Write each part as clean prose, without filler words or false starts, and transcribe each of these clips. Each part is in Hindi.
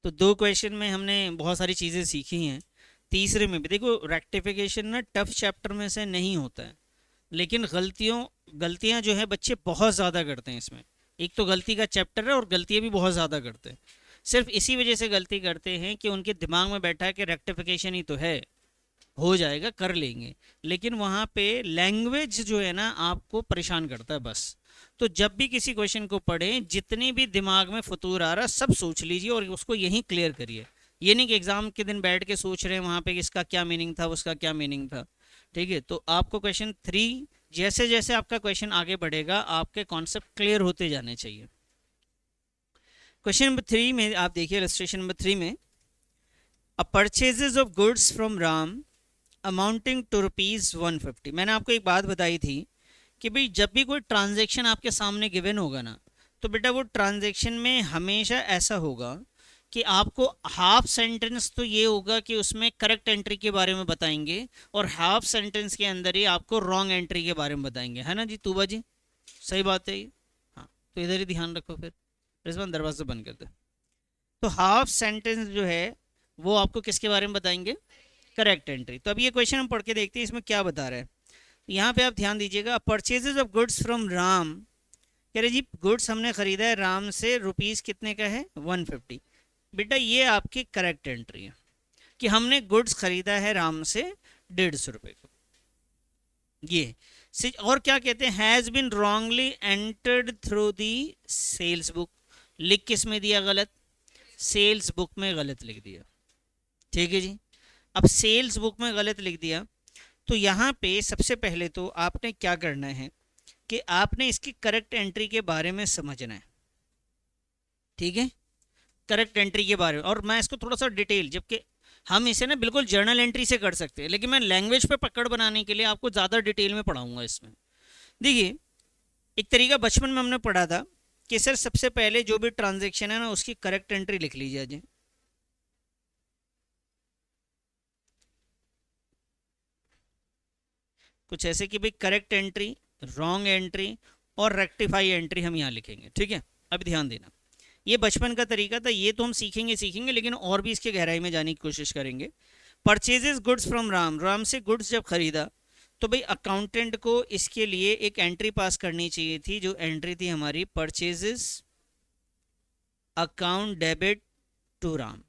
तो दो क्वेश्चन में हमने बहुत सारी चीज़ें सीखी हैं। तीसरे में भी देखो, रेक्टिफिकेशन ना टफ चैप्टर में से नहीं होता है, लेकिन गलतियां जो है बच्चे बहुत ज़्यादा करते हैं इसमें। एक तो गलती का चैप्टर है और गलतियां भी बहुत ज़्यादा करते हैं। सिर्फ इसी वजह से गलती करते हैं कि उनके दिमाग में बैठा है कि रेक्टिफिकेशन ही तो है, हो जाएगा, कर लेंगे। लेकिन वहाँ पे लैंग्वेज जो है ना आपको परेशान करता है बस। तो जब भी किसी क्वेश्चन को पढ़ें, जितने भी दिमाग में फतूर आ रहा सब सोच लीजिए और उसको यहीं क्लियर करिए। ये नहीं कि एग्जाम के दिन बैठ के सोच रहे हैं वहाँ पे इसका क्या मीनिंग था, उसका क्या मीनिंग था। ठीक है, तो आपको क्वेश्चन 3, जैसे जैसे आपका क्वेश्चन आगे बढ़ेगा आपके कॉन्सेप्ट क्लियर होते जाने चाहिए। क्वेश्चन नंबर 3 में आप देखिए, इलस्ट्रेशन नंबर 3 में, a purchases of goods from Ram amounting to ₹150। मैंने आपको एक बात बताई थी कि भाई जब भी कोई ट्रांजैक्शन आपके सामने गिवन होगा ना, तो बेटा वो ट्रांजैक्शन में हमेशा ऐसा होगा कि आपको हाफ सेंटेंस तो ये होगा कि उसमें करेक्ट एंट्री के बारे में बताएंगे, और हाफ सेंटेंस के अंदर ही आपको रॉन्ग एंट्री के बारे में बताएंगे, है ना जी तूबा जी? सही बात है ये? हाँ, तो इधर ही ध्यान रखो। फिर रिजवान दरवाजा बंद कर दे। तो हाफ सेंटेंस जो है वो आपको किसके बारे में बताएंगे? Correct entry. तो अब ये क्वेश्चन हम पढ़ के देखते हैं इसमें क्या बता रहा है। यहाँ पे आप ध्यान दीजिएगा, purchases of goods from Ram, कह रहे जी गुड्स हमने खरीदा है राम से, रुपीस कितने का है? 150। बेटा ये आपकी करेक्ट एंट्री है कि हमने गुड्स खरीदा है राम से 150 रुपये को। ये और क्या कहते हैं? Has been wrongly entered through the sales book. लिख किस में दिया गलत? सेल्स बुक में गलत लिख दिया। ठीक है जी, अब सेल्स बुक में गलत लिख दिया तो यहाँ पे सबसे पहले तो आपने क्या करना है कि आपने इसकी करेक्ट एंट्री के बारे में समझना है। ठीक है, करेक्ट एंट्री के बारे में, और मैं इसको थोड़ा सा डिटेल, जबकि हम इसे ना बिल्कुल जर्नल एंट्री से कर सकते हैं, लेकिन मैं लैंग्वेज पे पकड़ बनाने के लिए आपको ज़्यादा डिटेल में पढ़ाऊंगा इसमें। देखिए, एक तरीका बचपन में हमने पढ़ा था कि सर सबसे पहले जो भी ट्रांजेक्शन है ना उसकी करेक्ट एंट्री लिख लीजिए जी। कुछ ऐसे कि भाई करेक्ट एंट्री, रॉन्ग एंट्री और रेक्टिफाई एंट्री हम यहाँ लिखेंगे। ठीक है, अब ध्यान देना, ये बचपन का तरीका था, ये तो हम सीखेंगे लेकिन और भी इसके गहराई में जाने की कोशिश करेंगे। Purchases goods from Ram, Ram से गुड्स जब खरीदा तो भाई अकाउंटेंट को इसके लिए एक एंट्री पास करनी चाहिए थी, जो एंट्री थी हमारी purchases account debit to Ram.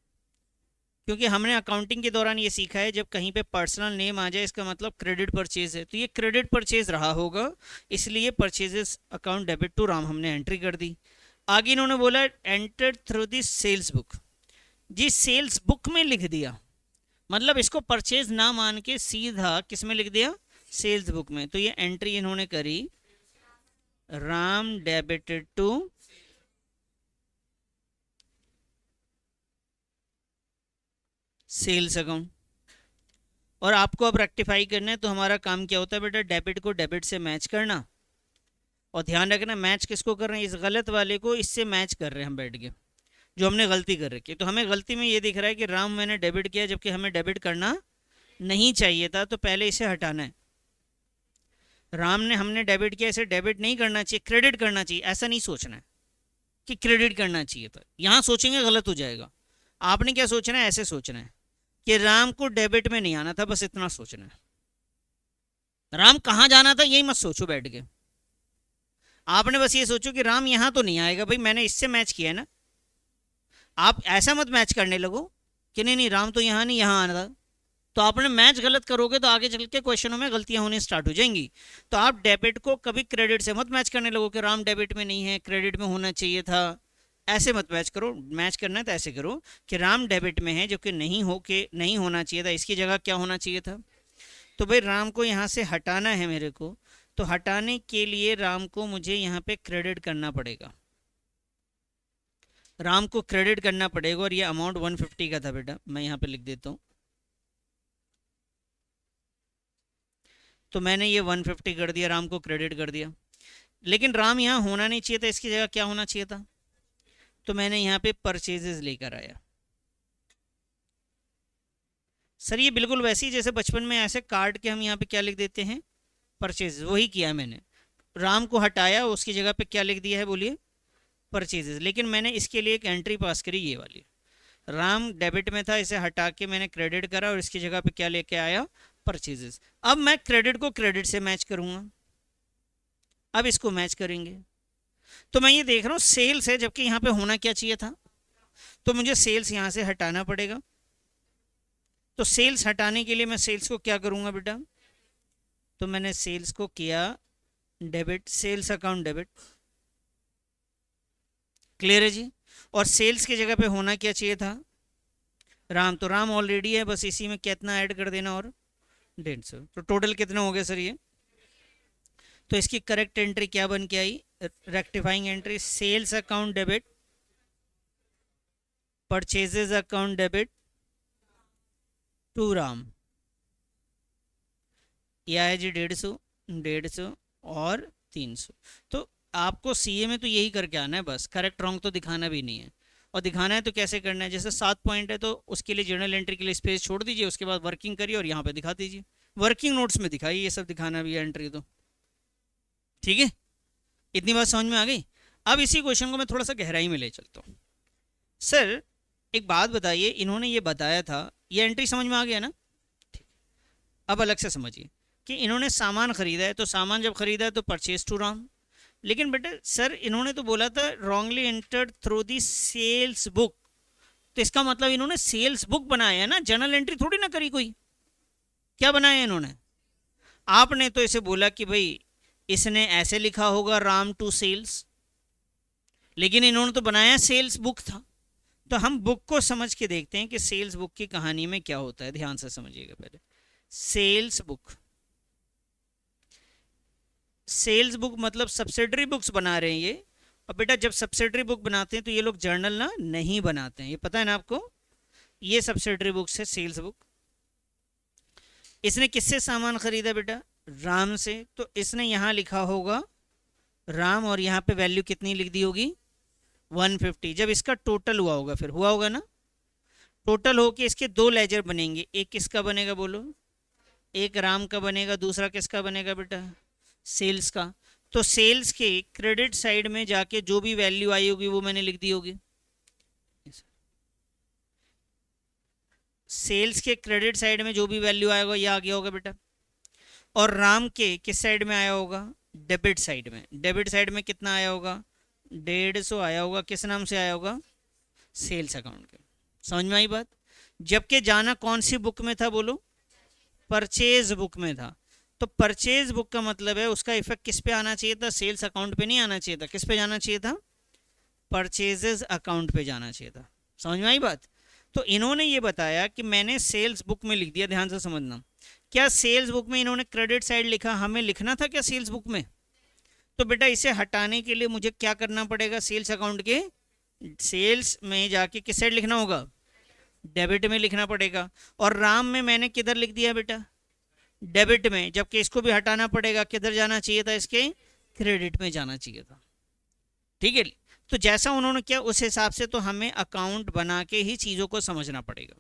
क्योंकि हमने अकाउंटिंग के दौरान ये सीखा है जब कहीं पे पर्सनल नेम आ जाए इसका मतलब क्रेडिट परचेज है, तो ये क्रेडिट परचेज रहा होगा, इसलिए purchases account debit to Ram हमने एंट्री कर दी। आगे इन्होंने बोला entered through the sales book, जी सेल्स बुक में लिख दिया, मतलब इसको परचेज ना मान के सीधा किस में लिख दिया? सेल्स बुक में। तो ये एंट्री इन्होंने करी Ram debited to sales account. और आपको अब रेक्टिफाई करना है, तो हमारा काम क्या होता है बेटा? डेबिट को डेबिट से मैच करना, और ध्यान रखना मैच किसको कर रहे हैं? इस गलत वाले को इससे मैच कर रहे हैं हम बैठ के, जो हमने गलती कर रखी है। तो हमें गलती में ये दिख रहा है कि राम मैंने डेबिट किया, जबकि हमें डेबिट करना नहीं चाहिए था, तो पहले इसे हटाना है। राम ने हमने डेबिट किया, इसे डेबिट नहीं करना चाहिए, क्रेडिट करना चाहिए। ऐसा नहीं सोचना है कि क्रेडिट करना चाहिए था, यहाँ सोचेंगे गलत हो जाएगा। आपने क्या सोचना है? ऐसे सोचना है कि राम को डेबिट में नहीं आना था, बस इतना सोचना है। राम कहाँ जाना था यही मत सोचो बैठ के, आपने बस ये सोचो कि राम यहाँ तो नहीं आएगा, भाई मैंने इससे मैच किया है ना। आप ऐसा मत मैच करने लगो कि नहीं नहीं राम तो यहाँ नहीं यहाँ आना था, तो आपने मैच गलत करोगे तो आगे चल के क्वेश्चनों में गलतियां होनी स्टार्ट हो जाएंगी। तो आप डेबिट को कभी क्रेडिट से मत मैच करने लगो कि राम डेबिट में नहीं है, क्रेडिट में होना चाहिए था। ऐसे मत मैच करो, मैच करना है तो ऐसे करो कि राम डेबिट में है जो कि नहीं होना चाहिए था, इसकी जगह क्या होना चाहिए था? तो भाई राम को यहाँ से हटाना है मेरे को, तो हटाने के लिए राम को मुझे यहाँ पे क्रेडिट करना पड़ेगा, राम को क्रेडिट करना पड़ेगा। और ये अमाउंट 150 का था बेटा, मैं यहाँ पे लिख देता हूँ। तो मैंने ये 150 कर दिया, राम को क्रेडिट कर दिया। लेकिन राम यहाँ होना नहीं चाहिए था, इसकी जगह क्या होना चाहिए था? तो मैंने यहाँ पे परचेजेस लेकर आया। सर ये बिल्कुल वैसे ही जैसे बचपन में ऐसे काट के हम यहाँ पे क्या लिख देते हैं? परचेजेस, वही किया मैंने। राम को हटाया, उसकी जगह पे क्या लिख दिया है बोलिए? परचेजेस। लेकिन मैंने इसके लिए एक एंट्री पास करी, ये वाली। राम डेबिट में था, इसे हटा के मैंने क्रेडिट करा और इसकी जगह पे क्या लेके आया, परचेजेस। अब मैं क्रेडिट को क्रेडिट से मैच करूंगा, अब इसको मैच करेंगे। तो मैं ये देख रहा हूँ सेल्स है, जबकि यहाँ पे होना क्या चाहिए था, तो मुझे सेल्स यहाँ से हटाना पड़ेगा। तो सेल्स हटाने के लिए मैं सेल्स को क्या करूंगा बेटा, तो मैंने सेल्स को किया debit, sales account debit. Clear है जी। और सेल्स की जगह पे होना क्या चाहिए था, राम, तो राम ऑलरेडी है, बस इसी में कितना ऐड कर देना और 150। तो टोटल कितना हो गया सर ये, तो इसकी करेक्ट एंट्री क्या बन के आई, rectifying entry, sales account debit, purchases account debit to Ram. यह है जी 150, 150 और 300। तो आपको सीए में तो यही करके आना है बस, करेक्ट रॉन्ग तो दिखाना भी नहीं है। और दिखाना है तो कैसे करना है, जैसे 7 पॉइंट है तो उसके लिए जर्नल एंट्री के लिए स्पेस छोड़ दीजिए, उसके बाद वर्किंग करिए और यहाँ पे दिखा दीजिए, वर्किंग नोट्स में दिखाइए, ये सब दिखाना भी है एंट्री तो। ठीक है, इतनी बात समझ में आ गई। अब इसी क्वेश्चन को मैं थोड़ा सा गहराई में ले चलता हूँ। सर एक बात बताइए, इन्होंने ये बताया था, ये एंट्री समझ में आ गया ना, ठीक। अब अलग से समझिए कि इन्होंने सामान खरीदा है, तो सामान जब खरीदा है तो परचेज टू राम। लेकिन बेटा सर इन्होंने तो बोला था wrongly entered through the sales book, तो इसका मतलब इन्होंने सेल्स बुक बनाया है ना, जर्नल एंट्री थोड़ी ना करी कोई। क्या बनाया इन्होंने, आपने तो इसे बोला कि भाई इसने ऐसे लिखा होगा राम टू सेल्स, लेकिन इन्होंने तो बनाया सेल्स बुक था। तो हम बुक को समझ के देखते हैं कि सेल्स बुक की कहानी में क्या होता है, ध्यान से समझिएगा पहले। सेल्स बुक, सेल्स बुक मतलब सब्सिडरी बुक्स बना रहे हैं ये। और बेटा जब सब्सिडरी बुक बनाते हैं तो ये लोग जर्नल ना नहीं बनाते हैं, ये पता है ना आपको। ये सब्सिडरी बुक्स है सेल्स बुक। इसने किससे सामान खरीदा बेटा, राम से, तो इसने यहाँ लिखा होगा राम और यहाँ पे वैल्यू कितनी लिख दी होगी 150। जब इसका टोटल हुआ होगा, फिर हुआ होगा ना, टोटल हो के इसके 2 लेजर बनेंगे, एक किसका बनेगा बोलो, एक राम का बनेगा, दूसरा किसका बनेगा बेटा, सेल्स का। तो सेल्स के क्रेडिट साइड में जाके जो भी वैल्यू आई होगी वो मैंने लिख दी होगी, सेल्स के क्रेडिट साइड में जो भी वैल्यू आएगा ये आ गया होगा बेटा। और राम के किस साइड में आया होगा, डेबिट साइड में। डेबिट साइड में कितना आया होगा, 150 आया होगा, किस नाम से आया होगा, सेल्स अकाउंट के। समझ में आई बात। जबकि जाना कौन सी बुक में था बोलो, परचेज बुक में था। तो परचेज बुक का मतलब है उसका इफेक्ट किस पे आना चाहिए था, सेल्स अकाउंट पे नहीं आना चाहिए था, किस पे जाना चाहिए था, परचेजेस अकाउंट पे जाना चाहिए था। समझ में आई बात। तो इन्होंने ये बताया कि मैंने सेल्स बुक में लिख दिया, ध्यान से समझना। क्या सेल्स बुक में इन्होंने क्रेडिट साइड लिखा, हमें लिखना था क्या सेल्स बुक में। तो बेटा इसे हटाने के लिए मुझे क्या करना पड़ेगा, सेल्स अकाउंट के सेल्स में जाके किस साइड लिखना होगा, डेबिट में लिखना पड़ेगा। और राम में मैंने किधर लिख दिया बेटा, डेबिट में, जबकि इसको भी हटाना पड़ेगा, किधर जाना चाहिए था, इसके क्रेडिट में जाना चाहिए था। ठीक है, तो जैसा उन्होंने किया उस हिसाब से तो हमें अकाउंट बना के ही चीज़ों को समझना पड़ेगा।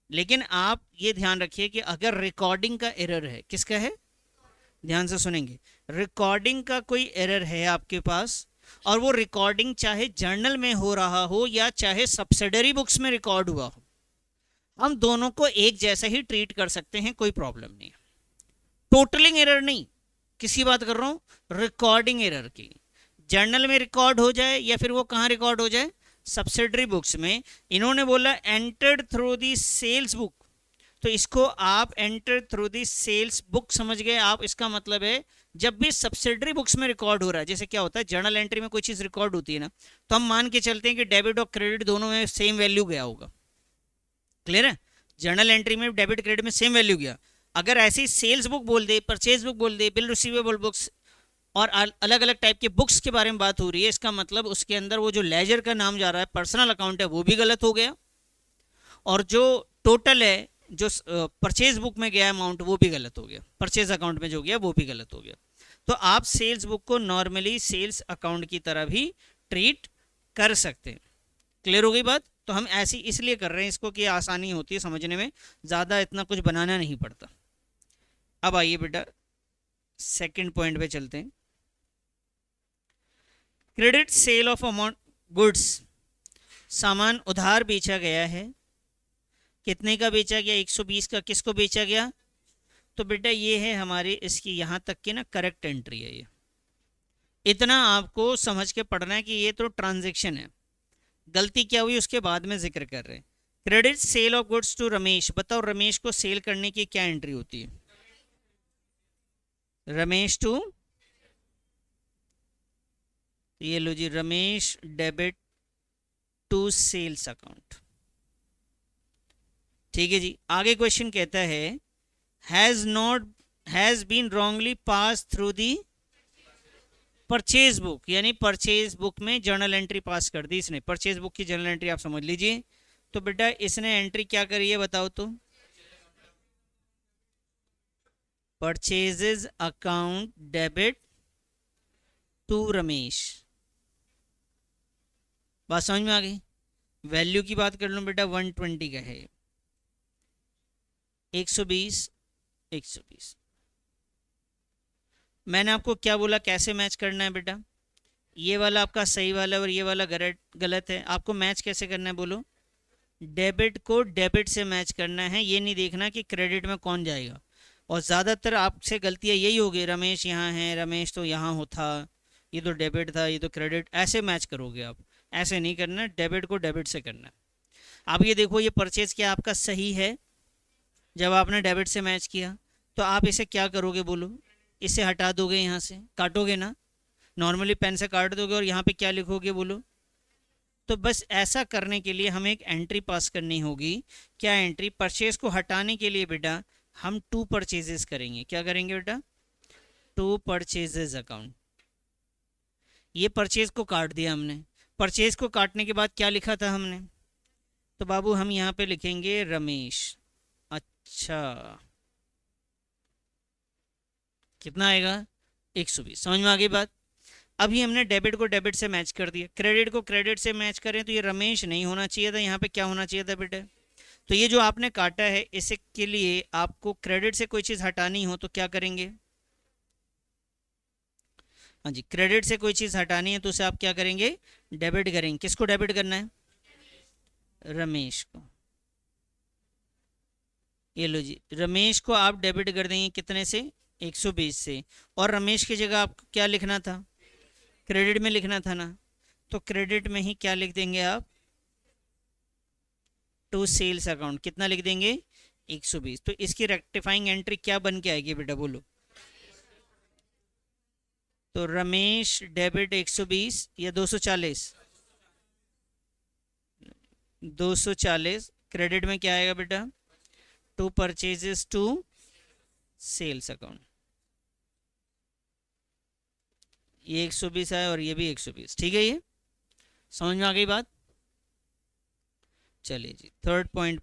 लेकिन आप ये ध्यान रखिए कि अगर रिकॉर्डिंग का एरर है, किसका है, ध्यान से सुनेंगे, रिकॉर्डिंग का कोई एरर है आपके पास, और वो रिकॉर्डिंग चाहे जर्नल में हो रहा हो या चाहे सब्सिडरी बुक्स में रिकॉर्ड हुआ हो, हम दोनों को एक जैसा ही ट्रीट कर सकते हैं, कोई प्रॉब्लम नहीं है। टोटलिंग एरर नहीं, किसी बात कर रहा हूं रिकॉर्डिंग एरर की। जर्नल में रिकॉर्ड हो जाए या फिर वो कहाँ रिकॉर्ड हो जाए, सब्सिडरी बुक्स में। इन्होंने बोला entered through the sales book, तो इसको आप enter through the sales book समझ गए आप। इसका मतलब है जब भी सब्सिडरी बुक्स में रिकॉर्ड हो रहा है, जैसे क्या होता है जर्नल एंट्री में कोई चीज़ रिकॉर्ड होती है ना, तो हम मान के चलते हैं कि डेबिट और क्रेडिट दोनों में सेम वैल्यू गया होगा। क्लियर है, जर्नल एंट्री में डेबिट क्रेडिट में सेम वैल्यू गया। अगर ऐसी सेल्स बुक बोल दे, परचेज बुक बोल दे, बिल रिसीवेबल बुक्स और अलग अलग टाइप के बुक्स के बारे में बात हो रही है, इसका मतलब उसके अंदर वो जो लेजर का नाम जा रहा है, पर्सनल अकाउंट है, वो भी गलत हो गया। और जो टोटल है, जो परचेज बुक में गया अमाउंट, वो भी गलत हो गया, परचेज अकाउंट में जो गया वो भी गलत हो गया। तो आप सेल्स बुक को नॉर्मली सेल्स अकाउंट की तरह भी ट्रीट कर सकते हैं। क्लियर हो गई बात। तो हम ऐसी इसलिए कर रहे हैं इसको कि आसानी होती है समझने में, ज़्यादा इतना कुछ बनाना नहीं पड़ता। अब आइए बेटा सेकंड पॉइंट पे चलते हैं। Credit sale of amount goods सामान उधार बेचा गया है, कितने का बेचा गया, 120 का, किसको बेचा गया, तो बेटा ये है हमारे इसकी यहाँ तक की ना करेक्ट एंट्री है ये। इतना आपको समझ के पढ़ना है कि ये तो ट्रांजैक्शन है, गलती क्या हुई उसके बाद में जिक्र कर रहे हैं। Credit sale of goods to Ramesh, बताओ रमेश को सेल करने की क्या एंट्री होती है, रमेश टू, ये लो जी, Ramesh debit to sales account. ठीक है जी, आगे क्वेश्चन कहता है has been wrongly pass through the purchase book, यानी परचेज बुक में जर्नल एंट्री पास कर दी इसने, परचेज बुक की जर्नल एंट्री आप समझ लीजिए। तो बेटा इसने एंट्री क्या करी है बताओ तो, purchases account debit to Ramesh. बात समझ में आ गई। वैल्यू की बात कर लो बेटा, 120 का है, 120 120। मैंने आपको क्या बोला कैसे मैच करना है बेटा, ये वाला आपका सही वाला और ये वाला गलत है, आपको मैच कैसे करना है बोलो, डेबिट को डेबिट से मैच करना है, ये नहीं देखना कि क्रेडिट में कौन जाएगा। और ज़्यादातर आपसे गलतियाँ यही होगी, रमेश यहाँ है, रमेश तो यहाँ हो था, ये तो डेबिट था, ये तो क्रेडिट, ऐसे मैच करोगे आप, ऐसे नहीं करना, डेबिट को डेबिट से करना है। अब ये देखो ये परचेज क्या आपका सही है, जब आपने डेबिट से मैच किया तो आप इसे क्या करोगे बोलो, इसे हटा दोगे, यहाँ से काटोगे ना, नॉर्मली पेन से काट दोगे और यहाँ पे क्या लिखोगे बोलो। तो बस ऐसा करने के लिए हमें एक एंट्री पास करनी होगी, क्या एंट्री, परचेज को हटाने के लिए बेटा हम टू परचेजेस करेंगे, क्या करेंगे बेटा, टू परचेजेस अकाउंट। ये परचेज को काट दिया हमने, परचेज को काटने के बाद क्या लिखा था हमने, तो बाबू हम यहाँ पे लिखेंगे रमेश। अच्छा कितना आएगा, 120। समझ में आ गई बात। अभी हमने डेबिट को डेबिट से मैच कर दिया, क्रेडिट को क्रेडिट से मैच करें तो ये रमेश नहीं होना चाहिए था, यहाँ पे क्या होना चाहिए था बेटा, तो ये जो आपने काटा है इसे के लिए आपको क्रेडिट से कोई चीज़ हटानी हो तो क्या करेंगे, हाँ जी, क्रेडिट से कोई चीज़ हटानी है तो उसे आप क्या करेंगे, डेबिट करेंगे। किसको डेबिट करना है, रमेश को। ये लो जी, रमेश को आप डेबिट कर देंगे कितने से, 120 से, और रमेश की जगह आपको क्या लिखना था, क्रेडिट में लिखना था ना, तो क्रेडिट में ही क्या लिख देंगे आप, टू सेल्स अकाउंट, कितना लिख देंगे, 120। तो इसकी रेक्टिफाइंग एंट्री क्या बन के आएगी बेटा बोलो, तो रमेश डेबिट 120 या 240, 240, क्रेडिट में क्या आएगा बेटा, to purchases to sales account, ये 120 है और ये भी 120, ठीक है, ये समझ में आ गई बात। चलिए जी थर्ड पॉइंट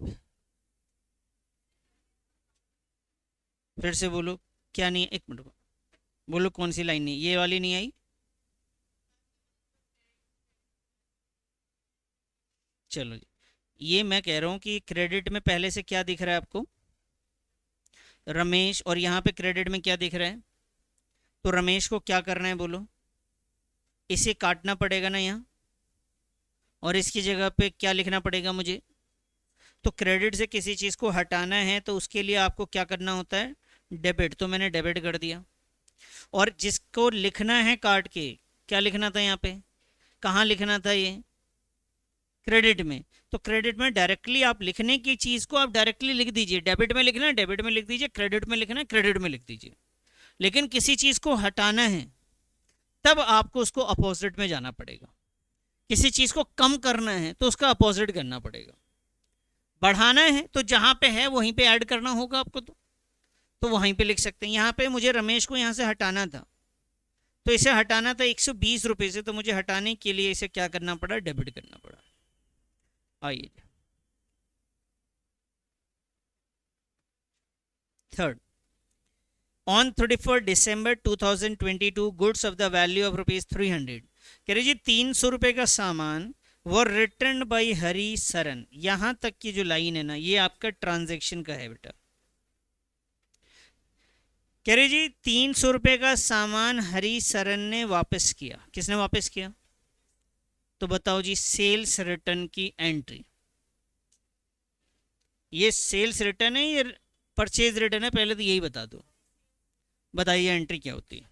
फिर से बोलो, क्या नहीं, एक मिनट बोलो कौन सी लाइन नहीं, ये वाली नहीं आई, चलो जी, ये मैं कह रहा हूँ कि क्रेडिट में पहले से क्या दिख रहा है आपको, रमेश, और यहाँ पे क्रेडिट में क्या दिख रहा है, तो रमेश को क्या करना है बोलो, इसे काटना पड़ेगा ना यहाँ, और इसकी जगह पे क्या लिखना पड़ेगा मुझे, तो क्रेडिट से किसी चीज़ को हटाना है तो उसके लिए आपको क्या करना होता है, डेबिट, तो मैंने डेबिट कर दिया। और जिसको लिखना है काट के, क्या लिखना था यहाँ पे, कहाँ लिखना था ये, क्रेडिट में, तो क्रेडिट में डायरेक्टली आप लिखने की चीज़ को आप डायरेक्टली लिख दीजिए, डेबिट में लिखना है डेबिट में लिख दीजिए, क्रेडिट में लिखना है क्रेडिट में लिख दीजिए। लेकिन किसी चीज़ को हटाना है तब आपको उसको अपोजिट में जाना पड़ेगा, किसी चीज़ को कम करना है तो उसका अपोजिट करना पड़ेगा, बढ़ाना है तो जहाँ पे है वहीं पे ऐड करना होगा आपको, तो वहीं पे लिख सकते हैं। यहाँ पे मुझे रमेश को यहाँ से हटाना था, तो इसे हटाना था 120 रुपये से, तो मुझे हटाने के लिए इसे क्या करना पड़ा, डेबिट करना पड़ा। आइए third, on 31 December 2022 goods of the value of ₹300, कह रही जी 300 रुपये का सामान वो रिटर्न बाई हरी सरन, यहां तक की जो लाइन है ना ये आपका ट्रांजैक्शन का है बेटा। कह रही जी 300 रुपये का सामान हरी सरन ने वापस किया, किसने वापस किया, तो बताओ जी, सेल्स रिटर्न की एंट्री, ये सेल्स रिटर्न है, ये परचेज रिटर्न है, पहले तो यही बता दो। बताइए एंट्री क्या होती है,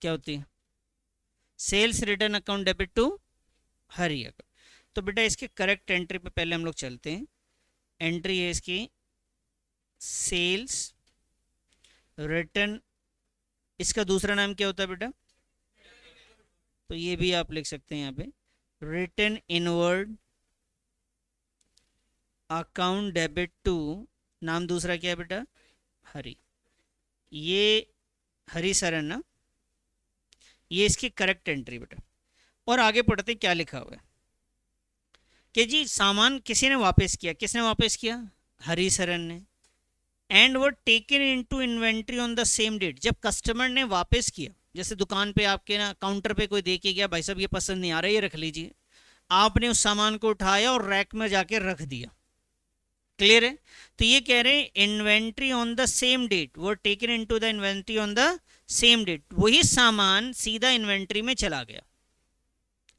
क्या होती है? Sales return account debit to Hari account. तो बेटा इसके करेक्ट एंट्री पे पहले हम लोग चलते हैं। एंट्री है इसकी सेल्स रिटर्न, इसका दूसरा नाम क्या होता है बेटा? तो ये भी आप लिख सकते हैं यहाँ पे, return inward account debit to, नाम दूसरा क्या है बेटा? हरी। ये हरी सरन ना, ये इसकी करेक्ट एंट्री बेटा। और आगे पढ़ते क्या लिखा हुआ है कि जी सामान किसी ने वापस किया, किसने वापस किया? हरी सरन ने। एंड वो taken into inventory on the same date, जब कस्टमर ने वापस किया, जैसे दुकान पे आपके ना काउंटर पे कोई दे के गया, भाई साहब ये पसंद नहीं आ रहा, ये रख लीजिए, आपने उस सामान को उठाया और रैक में जाके रख दिया। क्लियर है? तो ये कह रहे हैं inventory on the same date, वो taken into the inventory on the same date, वही सामान सीधा इन्वेंट्री में चला गया।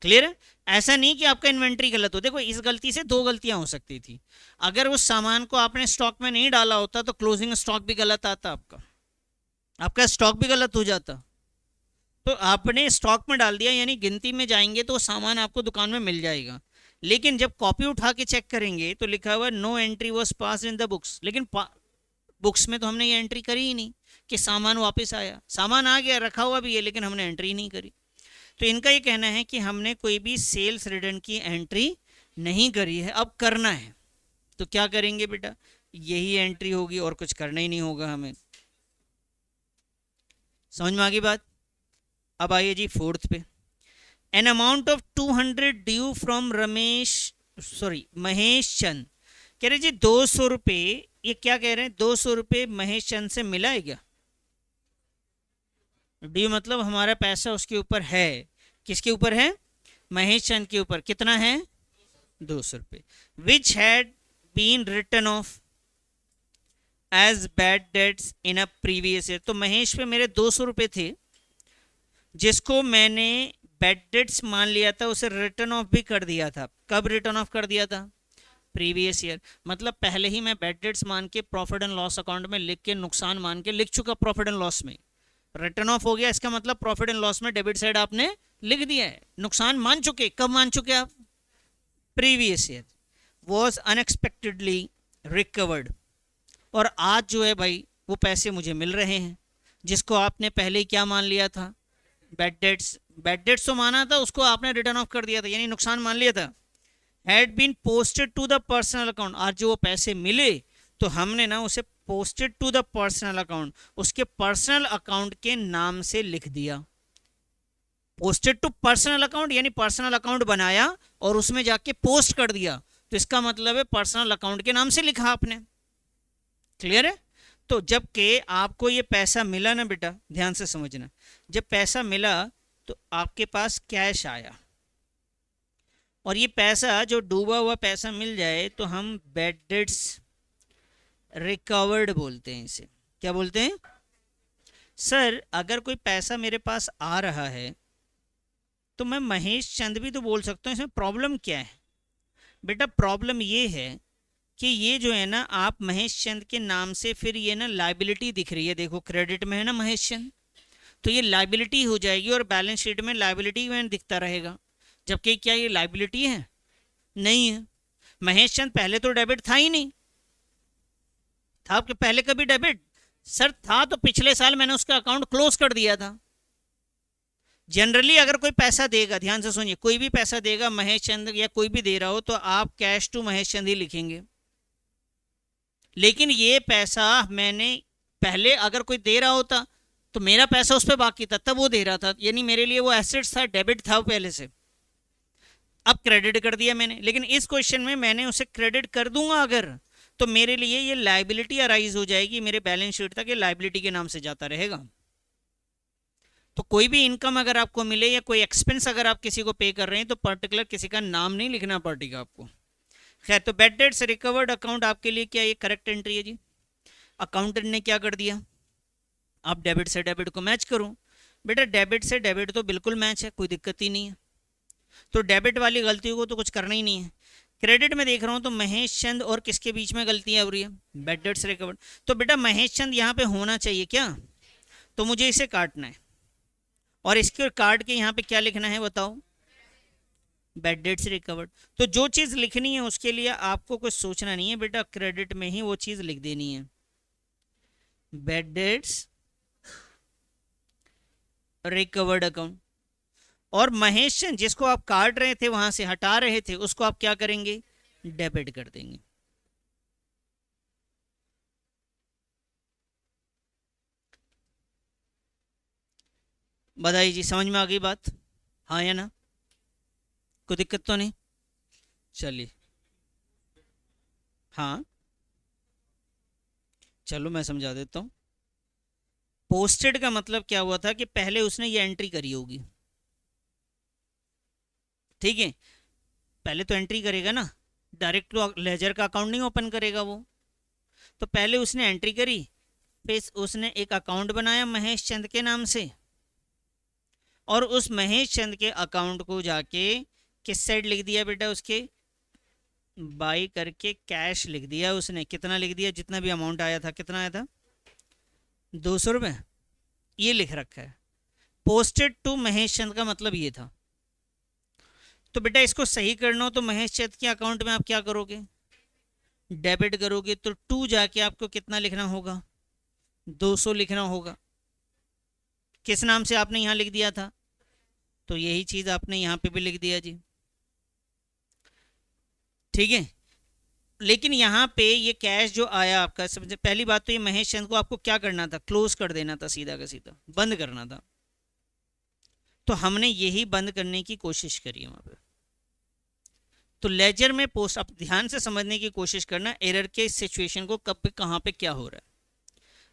क्लियर है? ऐसा नहीं कि आपका इन्वेंट्री गलत हो, देखो इस गलती से दो गलतियां हो सकती थी। अगर उस सामान को आपने स्टॉक में नहीं डाला होता तो क्लोजिंग स्टॉक भी गलत आता, आपका स्टॉक भी गलत हो जाता। तो आपने स्टॉक में डाल दिया, यानी गिनती में जाएंगे तो सामान आपको दुकान में मिल जाएगा। लेकिन जब कॉपी उठा के चेक करेंगे तो लिखा हुआ no entry was pass in the books, लेकिन बुक्स में तो हमने ये एंट्री करी ही नहीं कि सामान वापस आया। सामान आ गया, रखा हुआ भी है, लेकिन हमने एंट्री नहीं करी। तो इनका ये कहना है कि हमने कोई भी सेल्स रिटर्न की एंट्री नहीं करी है, अब करना है। तो क्या करेंगे बेटा? यही एंट्री होगी और कुछ करना ही नहीं होगा हमें। समझ में आ गई बात? अब आइए जी फोर्थ पे, an amount of 200 due from Mahesh Chand. कह रहे जी 200 रुपये, ये क्या कह रहे हैं, 200 रुपये महेश चंद से मिला है क्या? ड्यू मतलब हमारा पैसा उसके ऊपर है। किसके ऊपर है? महेश चंद के ऊपर। कितना है? 200 रुपये। Which had been return of as bad debts in a previous year. तो महेश पे मेरे 200 रुपये थे, जिसको मैंने बैड डेट्स मान लिया था, उसे रिटर्न ऑफ भी कर दिया था। कब रिटर्न ऑफ कर दिया था? Previous year. मतलब पहले ही मैं बैड डेट्स मान के प्रॉफिट एंड लॉस अकाउंट में लिख के, नुकसान मान के लिख चुका प्रॉफिट एंड लॉस में। रिटर्न ऑफ हो गया, इसका मतलब प्रॉफिट एंड लॉस में डेबिट साइड आपने लिख दिया है। नुकसान मान चुके, कब मान चुके आप? Previous year. Was unexpectedly recovered, और आज जो है भाई वो पैसे मुझे मिल रहे हैं, जिसको आपने पहले ही क्या मान लिया था? Bad debts. बैड डेट्स तो माना था, उसको आपने रिटर्न ऑफ कर दिया था, यानी नुकसान मान लिया था। Had been posted to the personal account, आज जो वो पैसे मिले तो हमने ना उसे posted to the personal account, उसके पर्सनल अकाउंट के नाम से लिख दिया। पोस्टेड टू पर्सनल अकाउंट यानी पर्सनल अकाउंट बनाया और उसमें जाके पोस्ट कर दिया, तो इसका मतलब है पर्सनल अकाउंट के नाम से लिखा आपने। क्लियर है? तो जब के आपको ये पैसा मिला ना बेटा, ध्यान से समझना, जब पैसा मिला तो आपके पास कैश आया, और ये पैसा जो डूबा हुआ पैसा मिल जाए तो हम बैड डेट्स रिकवर्ड बोलते हैं इसे। क्या बोलते हैं? सर अगर कोई पैसा मेरे पास आ रहा है तो मैं महेश चंद भी तो बोल सकता हूँ, इसमें प्रॉब्लम क्या है? बेटा प्रॉब्लम ये है कि ये जो है ना, आप महेश चंद के नाम से फिर ये ना लाइबिलिटी दिख रही है, देखो क्रेडिट में है ना महेश चंद, तो ये लाइबिलिटी हो जाएगी और बैलेंस शीट में लाइबिलिटी में दिखता रहेगा। जबकि क्या ये लाइबिलिटी है? नहीं है। महेश चंद पहले तो डेबिट था ही नहीं, था आपके पहले कभी डेबिट? सर था तो पिछले साल मैंने उसका अकाउंट क्लोज कर दिया था। जनरली अगर कोई पैसा देगा, ध्यान से सुनिए, कोई भी पैसा देगा महेश चंद या कोई भी दे रहा हो तो आप कैश टू महेश चंद ही लिखेंगे। लेकिन ये पैसा मैंने पहले, अगर कोई दे रहा होता तो मेरा पैसा उस पर बाकी था, तब वो दे रहा था, यानी मेरे लिए वो एसेट्स था, डेबिट था पहले से। अब क्रेडिट कर दिया मैंने, लेकिन इस क्वेश्चन में मैंने उसे क्रेडिट कर दूंगा अगर, तो मेरे लिए ये लाइबिलिटी अराइज हो जाएगी, मेरे बैलेंस शीट तक ये लाइबिलिटी के नाम से जाता रहेगा। तो कोई भी इनकम अगर आपको मिले या कोई एक्सपेंस अगर आप किसी को पे कर रहे हैं तो पर्टिकुलर किसी का नाम नहीं लिखना पड़ेगा आपको। खैर, तो बैड डेट्स रिकवर्ड अकाउंट आपके लिए क्या ये करेक्ट एंट्री है जी? अकाउंटेंट ने क्या कर दिया? आप डेबिट से डेबिट को मैच करो, बेटा डेबिट से डेबिट तो बिल्कुल मैच है, कोई दिक्कत ही नहीं है, तो डेबिट वाली गलतियों को तो कुछ करना ही नहीं है। क्रेडिट में देख रहा हूँ तो महेश चंद और किसके बीच में गलतियां हो रही है, बैड डेट्स रिकवर्ड। तो बेटा महेश चंद यहाँ पे होना चाहिए क्या, तो मुझे इसे काटना है, और इसके काट के यहाँ पे क्या लिखना है बताओ, बैड डेट्स रिकवर्ड। तो जो चीज़ लिखनी है उसके लिए आपको कुछ सोचना नहीं है बेटा, क्रेडिट में ही वो चीज़ लिख देनी है, बैड डेट्स रिकवर्ड अकाउंट। और महेश चंद जिसको आप काट रहे थे, वहां से हटा रहे थे, उसको आप क्या करेंगे, डेबिट कर देंगे। बताइए जी, समझ में आ गई बात, हाँ या ना, कोई दिक्कत तो नहीं। चलिए, हाँ चलो मैं समझा देता हूँ। पोस्टेड का मतलब क्या हुआ था कि पहले उसने ये एंट्री करी होगी, ठीक है, पहले तो एंट्री करेगा ना, डायरेक्ट तो लेजर का अकाउंट नहीं ओपन करेगा वो, तो पहले उसने एंट्री करी, फिर उसने एक अकाउंट बनाया महेश चंद के नाम से, और उस महेश चंद के अकाउंट को जाके किस साइड लिख दिया बेटा, उसके बाई करके कैश लिख दिया उसने, कितना लिख दिया, जितना भी अमाउंट आया था, कितना आया था, 200 रुपये, ये लिख रखा है। पोस्टेड टू महेश चंद का मतलब ये था। तो बेटा इसको सही करना हो तो महेश चंद के अकाउंट में आप क्या करोगे, डेबिट करोगे, तो टू जाके आपको कितना लिखना होगा, 200 लिखना होगा। किस नाम से आपने यहाँ लिख दिया था, तो यही चीज आपने यहाँ पे भी लिख दिया जी, ठीक है। लेकिन यहाँ पे ये कैश जो आया आपका, सबसे पहली बात तो ये महेश चंद को आपको क्या करना था, क्लोज कर देना था, सीधा का सीधा बंद करना था, तो हमने यही बंद करने की कोशिश करी वहां पे। तो लेजर में पोस्ट, आप ध्यान से समझने की कोशिश करना एरर के सिचुएशन को, कब पे कहाँ पे क्या हो रहा है।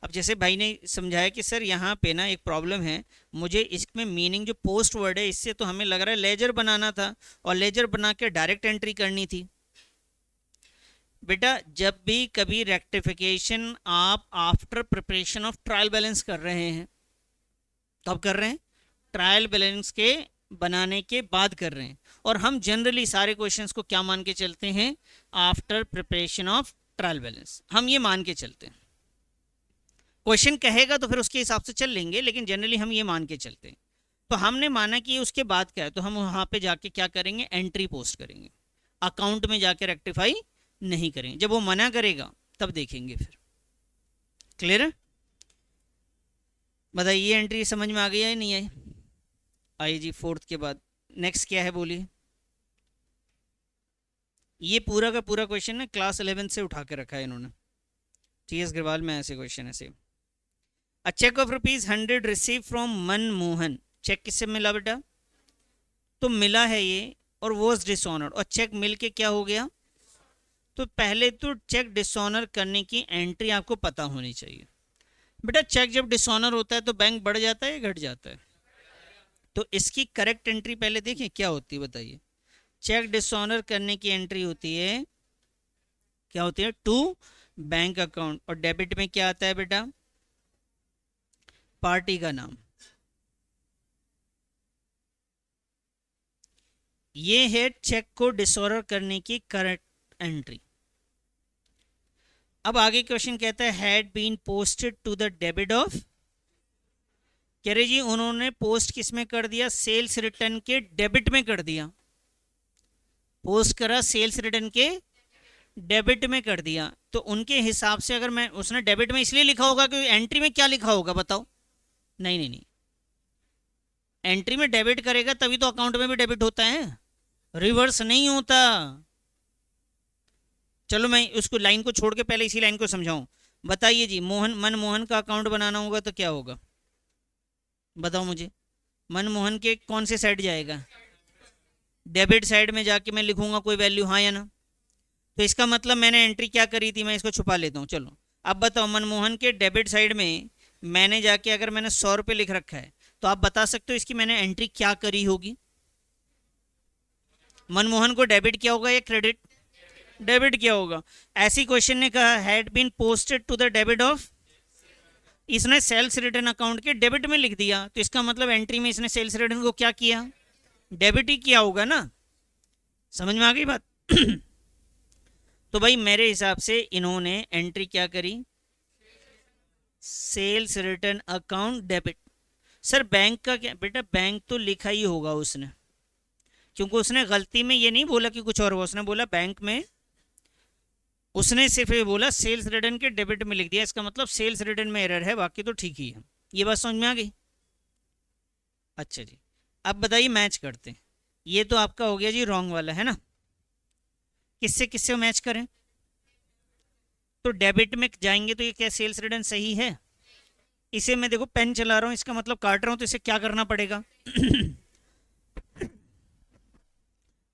अब जैसे भाई ने समझाया कि सर यहाँ पे ना एक प्रॉब्लम है, मुझे इसमें मीनिंग जो पोस्ट वर्ड है इससे तो हमें लग रहा है लेजर बनाना था, और लेजर बना के डायरेक्ट एंट्री करनी थी। बेटा जब भी कभी रेक्टिफिकेशन आप after preparation of trial balance कर रहे हैं, कब कर रहे हैं, ट्रायल बैलेंस के बनाने के बाद कर रहे हैं, और हम जनरली सारे क्वेश्चंस को क्या मान के चलते हैं, after preparation of trial balance, हम ये मान के चलते हैं। क्वेश्चन कहेगा तो फिर उसके हिसाब से चल लेंगे, लेकिन जनरली हम ये मान के चलते हैं। तो हमने माना कि उसके बाद क्या है, तो हम वहां पे जाके क्या करेंगे, एंट्री पोस्ट करेंगे, अकाउंट में जाके रेक्टिफाई नहीं करेंगे। जब वो मना करेगा तब देखेंगे फिर। क्लियर है, बताइए ये एंट्री समझ में आ गई या नहीं आई, आई जी। फोर्थ के बाद नेक्स्ट क्या है बोलिए। ये पूरा का पूरा क्वेश्चन ना क्लास 11 से उठा के रखा है इन्होंने, टीएस अग्रवाल में ऐसे क्वेश्चन ऐसे। A cheque of ₹100 receive from Manmohan, cheque किससे मिला बेटा, तो मिला है ये, और वॉज डिसऑनर्ड, और चेक मिल के क्या हो गया, तो पहले तो चेक डिसऑनर करने की एंट्री आपको पता होनी चाहिए। बेटा चेक जब डिसऑनर होता है तो बैंक बढ़ जाता है या घट जाता है, तो इसकी करेक्ट एंट्री पहले देखें क्या होती है, बताइए। चेक डिसऑनर करने की एंट्री होती है, क्या होती है, टू बैंक अकाउंट, और डेबिट में क्या आता है बेटा, पार्टी का नाम। ये है चेक को डिसऑर्डर करने की करेक्ट एंट्री। अब आगे क्वेश्चन कहता है had been posted to the debit of, कह रहे जी उन्होंने पोस्ट किस में कर दिया, सेल्स रिटर्न के डेबिट में कर दिया, पोस्ट करा सेल्स रिटर्न के डेबिट में कर दिया। तो उनके हिसाब से अगर मैं, उसने डेबिट में इसलिए लिखा होगा कि एंट्री में क्या लिखा होगा बताओ, नहीं नहीं नहीं, एंट्री में डेबिट करेगा तभी तो अकाउंट में भी डेबिट होता है, रिवर्स नहीं होता। चलो मैं उसको लाइन को छोड़ के पहले इसी लाइन को समझाऊं। बताइए जी, मनमोहन का अकाउंट बनाना होगा तो क्या होगा, बताओ मुझे, मनमोहन के कौन से साइड जाएगा, डेबिट साइड में जाके मैं लिखूंगा कोई वैल्यू, हाँ या ना। तो इसका मतलब मैंने एंट्री क्या करी थी, मैं इसको छुपा लेता हूँ। चलो अब बताओ, मनमोहन के डेबिट साइड में मैंने जाके अगर मैंने 100 रुपये लिख रखा है, तो आप बता सकते हो इसकी मैंने एंट्री क्या करी होगी, मनमोहन को डेबिट किया होगा या क्रेडिट, डेबिट किया होगा। ऐसी क्वेश्चन ने कहा had been posted to the debit of, इसने सेल्स रिटर्न अकाउंट के डेबिट में लिख दिया, तो इसका मतलब एंट्री में इसने सेल्स रिटर्न को क्या किया, डेबिट ही किया होगा ना। समझ में आ गई बात? तो भाई मेरे हिसाब से इन्होंने एंट्री क्या करी, sales return account debit. Sir bank का क्या बेटा, बैंक तो लिखा ही होगा उसने, क्योंकि उसने गलती में ये नहीं बोला कि कुछ और हुआ, उसने बोला बैंक में, उसने सिर्फ ये बोला सेल्स रिटर्न के डेबिट में लिख दिया, इसका मतलब सेल्स रिटर्न में एरर है, बाकी तो ठीक ही है। ये बात समझ में आ गई? अच्छा जी, अब बताइए मैच करते हैं। ये तो आपका हो गया जी रॉन्ग वाला, है ना। किससे किससे मैच करें? तो डेबिट में जाएंगे तो ये क्या सेल्स रिटर्न सही है? इसे मैं देखो पेन चला रहा हूँ, इसका मतलब काट रहा हूँ, तो इसे क्या करना पड़ेगा?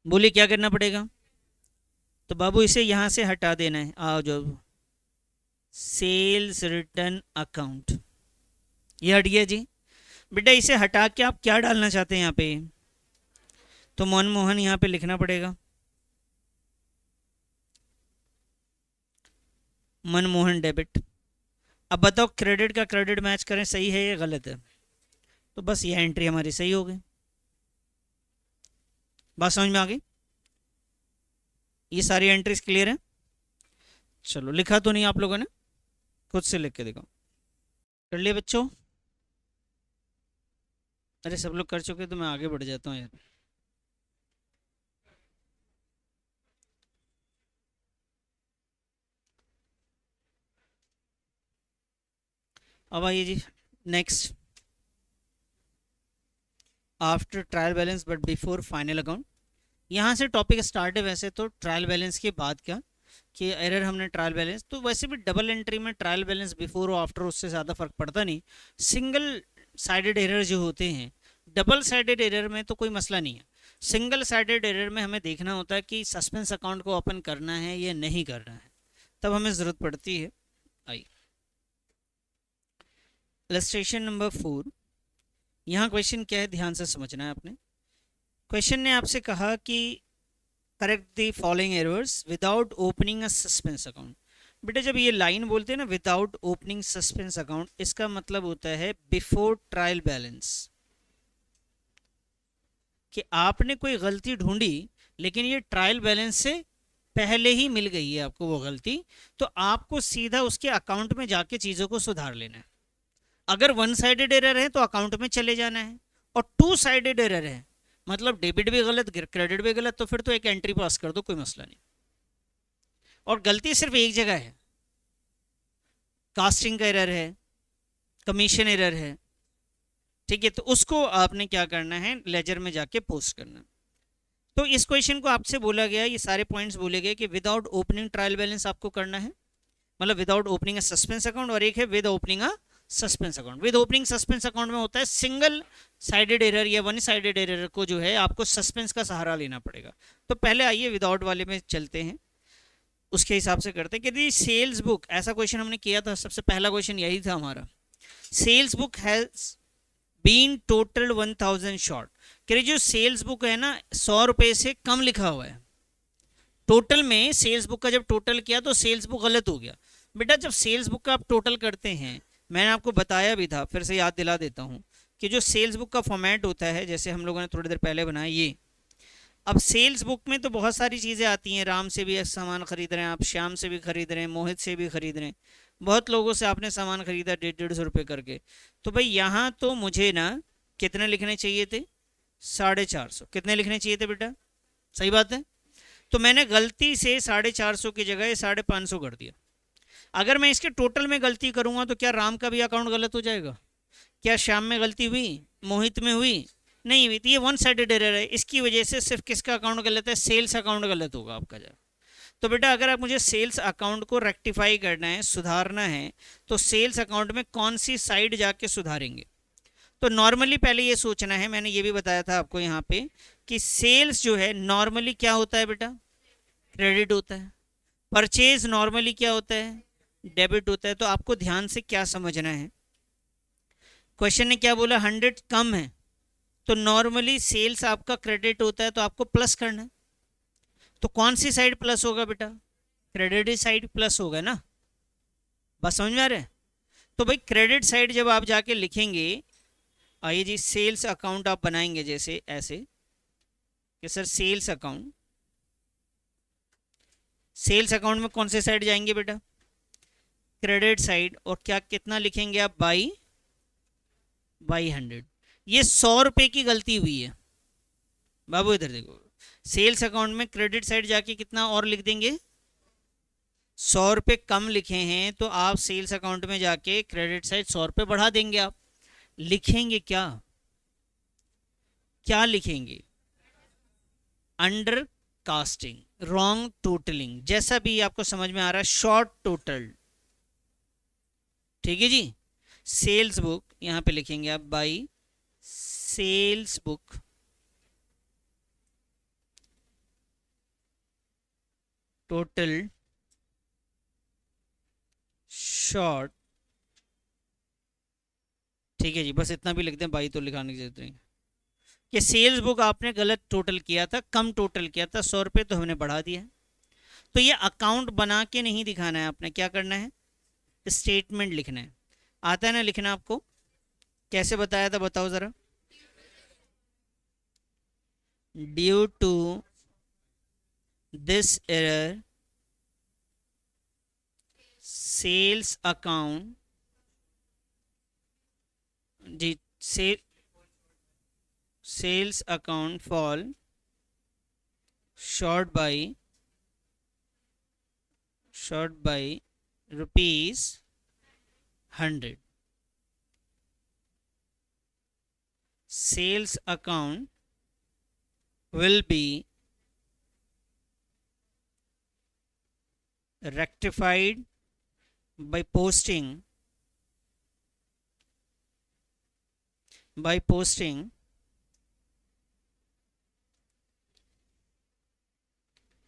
बोलिए क्या करना पड़ेगा? तो बाबू इसे यहाँ से हटा देना है, आओ जो सेल्स रिटर्न अकाउंट, ये हट गया जी। बेटा इसे हटा के आप क्या डालना चाहते हैं यहाँ पे? तो मनमोहन यहाँ पे लिखना पड़ेगा, मनमोहन डेबिट। अब बताओ क्रेडिट का क्रेडिट मैच करें, सही है या गलत है? तो बस ये एंट्री हमारी सही हो गई। बात समझ में आ गई? ये सारी एंट्रीज क्लियर है? चलो लिखा तो नहीं आप लोगों ने, खुद से लिख के देखो। कर लिए बच्चों? अरे सब लोग कर चुके तो मैं आगे बढ़ जाता हूँ यार। अब आइए जी next, after trial balance but before final account. यहाँ से टॉपिक स्टार्ट है। वैसे तो ट्रायल बैलेंस के बाद क्या कि एरर हमने ट्रायल बैलेंस, तो वैसे भी डबल एंट्री में ट्रायल बैलेंस बिफोर और आफ्टर उससे ज़्यादा फर्क पड़ता नहीं। सिंगल साइडेड एरर जो होते हैं, डबल साइडेड एरर में तो कोई मसला नहीं है। सिंगल साइडेड एरर में हमें देखना होता है कि सस्पेंस अकाउंट को ओपन करना है या नहीं करना है, तब हमें ज़रूरत पड़ती है। आई इलस्ट्रेशन नंबर 4। यहाँ क्वेश्चन क्या है, ध्यान से समझना है आपने। क्वेश्चन ने आपसे कहा कि correct the following errors without opening a suspense account. बेटा जब ये लाइन बोलते हैं ना विदाउट ओपनिंग सस्पेंस अकाउंट, इसका मतलब होता है बिफोर ट्रायल बैलेंस, कि आपने कोई गलती ढूंढी लेकिन ये ट्रायल बैलेंस से पहले ही मिल गई है आपको वो गलती, तो आपको सीधा उसके अकाउंट में जाके चीज़ों को सुधार लेना है। अगर वन साइडेड एरर है तो अकाउंट में चले जाना है, और टू साइडेड एरर है मतलब डेबिट भी गलत क्रेडिट भी गलत, तो फिर तो एक एंट्री पास कर दो, कोई मसला नहीं। और गलती सिर्फ एक जगह है, कास्टिंग का एरर है, कमीशन एरर है, ठीक है, तो उसको आपने क्या करना है, लेजर में जाके पोस्ट करना। तो इस क्वेश्चन को आपसे बोला गया, ये सारे पॉइंट्स बोले गए कि विदाउट ओपनिंग ट्रायल बैलेंस आपको करना है, मतलब without opening a suspense account, और एक है with opening a suspense account. With opening suspense account में होता है सिंगल साइडेड एरर या वन साइडेड एरर को जो है आपको सस्पेंस का सहारा लेना पड़ेगा। तो पहले आइए विदाउट वाले में चलते हैं, उसके हिसाब से करते हैं कि सेल्स बुक, ऐसा क्वेश्चन हमने किया था, सबसे पहला क्वेश्चन यही था हमारा। Sales book has been total 1000 short, कि जो सेल्स बुक है ना 100 रुपये से कम लिखा हुआ है। टोटल में सेल्स बुक का जब टोटल किया तो सेल्स बुक गलत हो गया। बेटा जब सेल्स बुक का आप टोटल करते हैं, मैंने आपको बताया भी था, फिर से याद दिला देता हूँ कि जो सेल्स बुक का फॉर्मेट होता है, जैसे हम लोगों ने थोड़ी देर पहले बनाया ये, अब सेल्स बुक में तो बहुत सारी चीज़ें आती हैं। राम से भी सामान खरीद रहे हैं आप, श्याम से भी खरीद रहे हैं, मोहित से भी खरीद रहे हैं, बहुत लोगों से आपने सामान खरीदा 150-150 रुपये करके। तो भाई यहाँ तो मुझे ना कितने लिखने चाहिए थे, 450। कितने लिखने चाहिए थे बेटा, सही बात है। तो मैंने गलती से 450 की जगह 550 कर दिया। अगर मैं इसके टोटल में गलती करूँगा तो क्या राम का भी अकाउंट गलत हो जाएगा? क्या श्याम में गलती हुई, मोहित में हुई? नहीं हुई। तो ये वन साइडेड एरर है, इसकी वजह से सिर्फ किसका अकाउंट गलत है, सेल्स अकाउंट गलत होगा आपका जाएगा। तो बेटा अगर आप मुझे सेल्स अकाउंट को रेक्टिफाई करना है, सुधारना है, तो सेल्स अकाउंट में कौन सी साइड जाके सुधारेंगे? तो नॉर्मली पहले ये सोचना है, मैंने ये भी बताया था आपको यहाँ पे कि सेल्स जो है नॉर्मली क्या होता है बेटा, क्रेडिट होता है। परचेज नॉर्मली क्या होता है, डेबिट होता है। तो आपको ध्यान से क्या समझना है, क्वेश्चन ने क्या बोला, 100 कम है तो नॉर्मली सेल्स आपका क्रेडिट होता है, तो आपको प्लस करना है। तो कौन सी साइड प्लस होगा बेटा, क्रेडिट साइड प्लस होगा ना। बस समझ में आ रहा है? तो भाई क्रेडिट साइड जब आप जाके लिखेंगे, आइए जी, सेल्स अकाउंट आप बनाएंगे जैसे ऐसे कि sir sales account, sales account में कौन से साइड जाएंगे बेटा, क्रेडिट साइड, और क्या कितना लिखेंगे आप, बाई 100। ये 100 रुपए की गलती हुई है बाबू, इधर देखो, सेल्स अकाउंट में क्रेडिट साइड जाके कितना और लिख देंगे, 100 रुपये कम लिखे हैं तो आप सेल्स अकाउंट में जाके क्रेडिट साइड 100 रुपये बढ़ा देंगे। आप लिखेंगे क्या, क्या लिखेंगे, अंडर कास्टिंग, रॉन्ग टोटलिंग, जैसा भी आपको समझ में आ रहा है, शॉर्ट टोटल, ठीक है जी। सेल्स बुक यहां पे लिखेंगे आप by sales book, total short, ठीक है जी, बस इतना भी लिख दें, बाई तो लिखाने की जरूरत नहीं कि सेल्स बुक आपने गलत टोटल किया था, कम टोटल किया था, 100 रुपये तो हमने बढ़ा दिया है। तो ये अकाउंट बना के नहीं दिखाना है, आपने क्या करना है, स्टेटमेंट लिखना है। आता है ना लिखना आपको, कैसे बताया था बताओ जरा, due to this error sales account, जी, sales account fall short by ₹100, sales account will be rectified by posting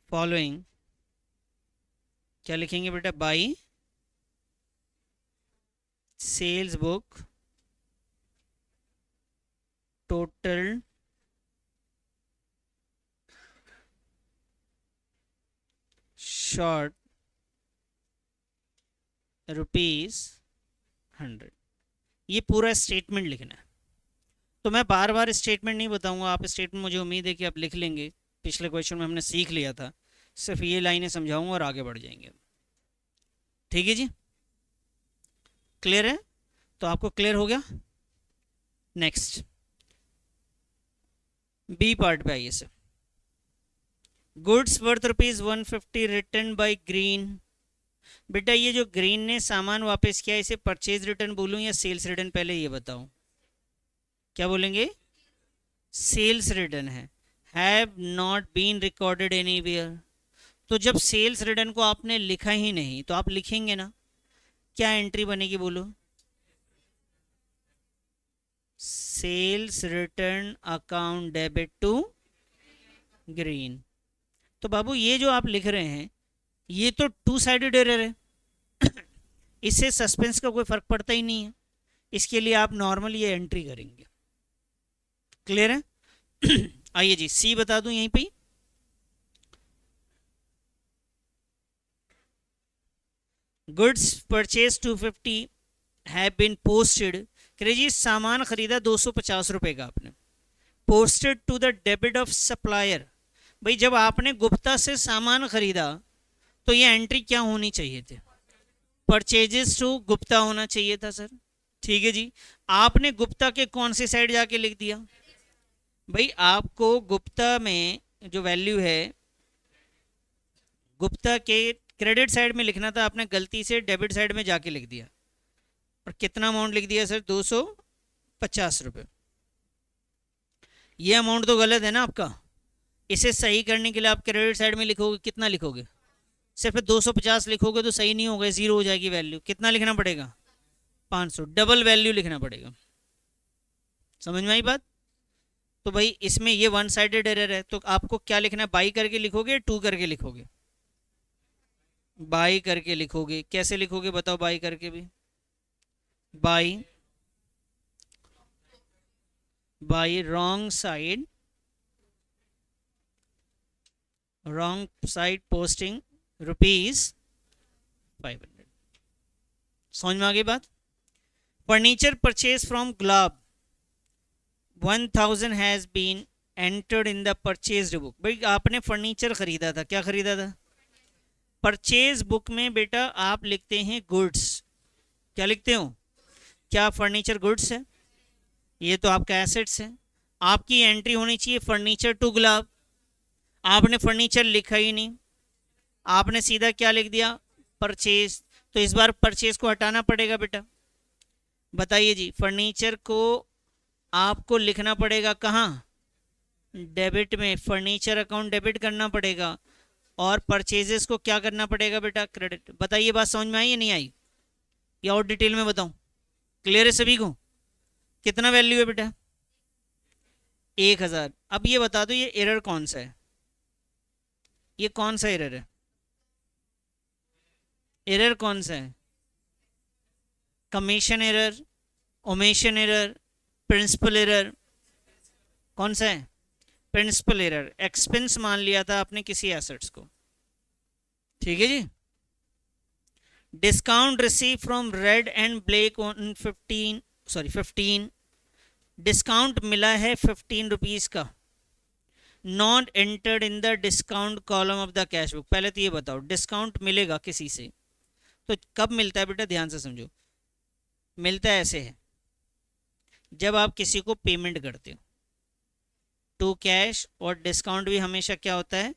following, क्या लिखेंगे बेटा, by sales book total short ₹100। ये पूरा स्टेटमेंट लिखना है। तो मैं बार बार स्टेटमेंट नहीं बताऊंगा, आप स्टेटमेंट मुझे उम्मीद है कि आप लिख लेंगे, पिछले क्वेश्चन में हमने सीख लिया था, सिर्फ ये लाइनें समझाऊंगा और आगे बढ़ जाएंगे। ठीक है जी, क्लियर है, तो आपको क्लियर हो गया। नेक्स्ट बी पार्ट पे आइए sir, goods worth ₹150 return by green. बेटा ये जो ग्रीन ने सामान वापस किया, इसे परचेज रिटर्न बोलूं या सेल्स रिटर्न, पहले ये बताओ, क्या बोलेंगे, सेल्स रिटर्न है, have not been recorded anywhere. तो जब सेल्स रिटर्न को आपने लिखा ही नहीं तो आप लिखेंगे ना, क्या एंट्री बनेगी बोलो, sales return account debit to Green. तो बाबू ये जो आप लिख रहे हैं ये तो 2 साइडेड एरर है, इससे सस्पेंस का कोई फर्क पड़ता ही नहीं है, इसके लिए आप नॉर्मल ये एंट्री करेंगे। क्लियर है? आइए जी सी बता दूं यहीं पे, goods purchase 250 have been posted, जी सामान खरीदा 250 रुपए का आपने, posted to the debit of supplier. भाई जब आपने गुप्ता से सामान खरीदा तो ये एंट्री क्या होनी चाहिए थी, परचेजेस टू गुप्ता होना चाहिए था सर। ठीक है जी, आपने गुप्ता के कौन सी साइड जाके लिख दिया, भाई आपको गुप्ता में जो वैल्यू है गुप्ता के क्रेडिट साइड में लिखना था, आपने गलती से डेबिट साइड में जाके लिख दिया, और कितना अमाउंट लिख दिया सर, 250 रुपये। ये अमाउंट तो गलत है ना आपका, इसे सही करने के लिए आप क्रेडिट साइड में लिखोगे, कितना लिखोगे, सिर्फ 250 लिखोगे तो सही नहीं होगा, जीरो हो जाएगी वैल्यू, कितना लिखना पड़ेगा, 500, डबल वैल्यू लिखना पड़ेगा। समझ में आई बात? तो भाई इसमें ये 1 साइडेड एरर है, तो आपको क्या लिखना है, बाई करके लिखोगे, 2 करके लिखोगे, बाई करके लिखोगे। कैसे लिखोगे बताओ बाई करके भी, बाई रॉन्ग साइड पोस्टिंग ₹500। समझ में आ गई बात? Furniture purchase from Gulab 1000 has been entered in the purchase book. भाई आपने फर्नीचर खरीदा था, क्या खरीदा था? परचेज बुक में बेटा आप लिखते हैं गुड्स। क्या लिखते हो? क्या फर्नीचर गुड्स है? ये तो आपका एसेट्स है। आपकी एंट्री होनी चाहिए फर्नीचर टू गुलाब। आपने फर्नीचर लिखा ही नहीं, आपने सीधा क्या लिख दिया? परचेज। तो इस बार परचेज को हटाना पड़ेगा बेटा। बताइए जी, फर्नीचर को आपको लिखना पड़ेगा कहाँ? डेबिट में। फर्नीचर अकाउंट डेबिट करना पड़ेगा और परचेजेस को क्या करना पड़ेगा बेटा? क्रेडिट। बताइए बात समझ में आई या नहीं आई, या और डिटेल में बताऊं? क्लियर है सभी को? कितना वैल्यू है बेटा? 1000। अब ये बता दो ये एरर कौन सा है? ये कौन सा एरर है? एरर कौन सा है? Commission error, omission error, principle error? कौन सा है? Principle error. एक्सपेंस मान लिया था आपने किसी एसेट्स को, ठीक है जी। Discount receive from red and black on 15 discount मिला है 15 रुपीज का, not entered in the discount column of the cash book. पहले तो ये बताओ डिस्काउंट मिलेगा किसी से तो कब मिलता है बेटा? ध्यान से समझो। मिलता है ऐसे है, जब आप किसी को पेमेंट करते हो टू कैश, और डिस्काउंट भी हमेशा क्या होता है?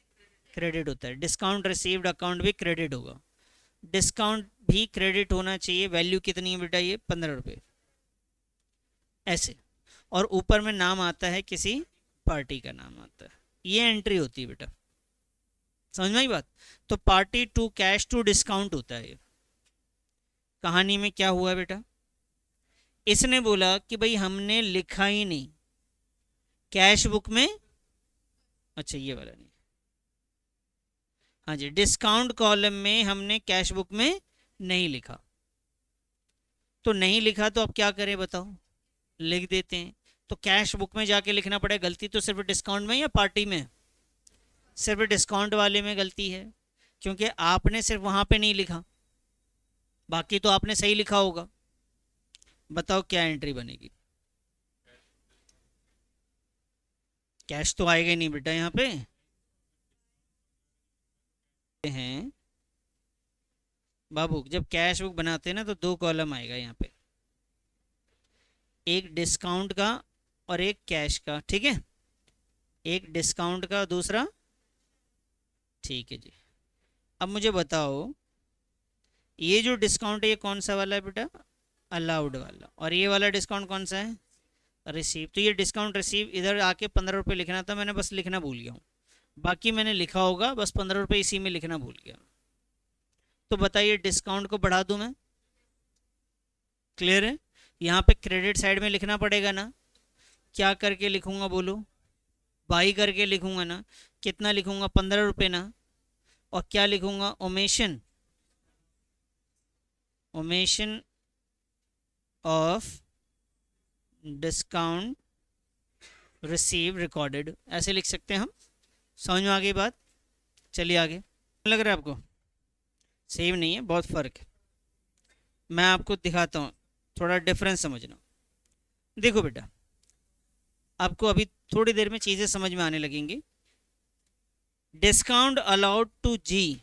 क्रेडिट होता है। डिस्काउंट रिसीव्ड अकाउंट भी क्रेडिट होगा, डिस्काउंट भी क्रेडिट होना चाहिए। वैल्यू कितनी है बेटा? ये 15 रुपये ऐसे, और ऊपर में नाम आता है, किसी पार्टी का नाम आता है। ये एंट्री होती है बेटा, समझ में आई बात? तो party to cash to discount होता है। कहानी में क्या हुआ बेटा? इसने बोला कि भाई हमने लिखा ही नहीं कैश बुक में। अच्छा ये वाला नहीं, हाँ जी, डिस्काउंट कॉलम में हमने कैश बुक में नहीं लिखा। तो नहीं लिखा तो अब क्या करें बताओ? लिख देते हैं। तो कैश बुक में जाके लिखना पड़ेगा। गलती तो सिर्फ डिस्काउंट में या पार्टी में? सिर्फ डिस्काउंट वाले में गलती है, क्योंकि आपने सिर्फ वहां पे नहीं लिखा, बाकी तो आपने सही लिखा होगा। बताओ क्या एंट्री बनेगी? कैश तो आएगा ही नहीं बेटा यहाँ पे। हैं बाबू, जब कैश बुक बनाते हैं ना तो दो कॉलम आएगा यहाँ पे, एक डिस्काउंट का और एक कैश का, ठीक है? एक डिस्काउंट का, दूसरा, ठीक है जी। अब मुझे बताओ ये जो डिस्काउंट है ये कौन सा वाला है बेटा? अलाउड वाला। और ये वाला डिस्काउंट कौन सा है? रिसीव। तो ये डिस्काउंट रिसीव इधर आके 15 रुपये लिखना था, मैंने बस लिखना भूल गया हूँ। बाकी मैंने लिखा होगा, बस 15 रुपये इसी में लिखना भूल गया। तो बताइए डिस्काउंट को बढ़ा दूं मैं? क्लियर है? यहाँ पे क्रेडिट साइड में लिखना पड़ेगा ना। क्या करके लिखूंगा बोलो? बाई करके लिखूंगा ना। कितना लिखूंगा? 15 रुपये ना। और क्या लिखूंगा? Omission, omission of discount receive recorded, ऐसे लिख सकते हैं हम। समझ में आ गई बात? चलिए आगे। लग रहा है आपको सेम नहीं है, बहुत फर्क है। मैं आपको दिखाता हूँ, थोड़ा डिफरेंस समझना। देखो बेटा, आपको अभी थोड़ी देर में चीज़ें समझ में आने लगेंगी। Discount allowed to G,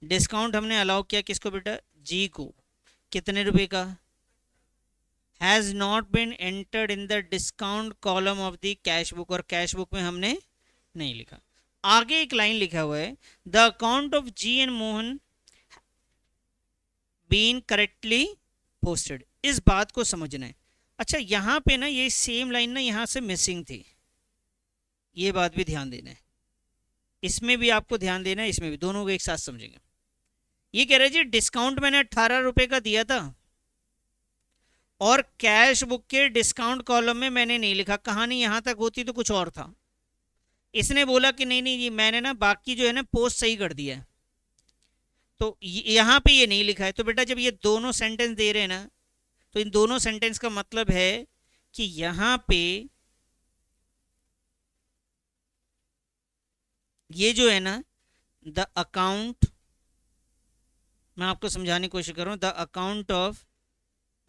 discount हमने अलाउ किया किसको बेटा? जी को। कितने रुपए का? Has not been entered in the discount column of the cash book, और कैश बुक में हमने नहीं लिखा। आगे एक लाइन लिखा हुआ है, the account of G and Mohan been correctly posted. इस बात को समझना है। अच्छा यहाँ पे ना ये सेम लाइन ना यहाँ से मिसिंग थी, ये बात भी ध्यान देना है। इसमें भी आपको ध्यान देना है, इसमें भी, दोनों को एक साथ समझेंगे। ये कह रहे जी डिस्काउंट मैंने 18 रुपए का दिया था और कैश बुक के डिस्काउंट कॉलम में मैंने नहीं लिखा। कहानी यहां तक होती तो कुछ और था। इसने बोला कि नहीं नहीं जी मैंने ना बाकी जो है ना पोस्ट सही कर दिया है, तो यहां पे ये नहीं लिखा है। तो बेटा जब ये दोनों सेंटेंस दे रहे हैं ना, तो इन दोनों सेंटेंस का मतलब है कि यहां पे ये जो है ना द अकाउंट, मैं आपको समझाने की कोशिश कर रहा हूं, the account of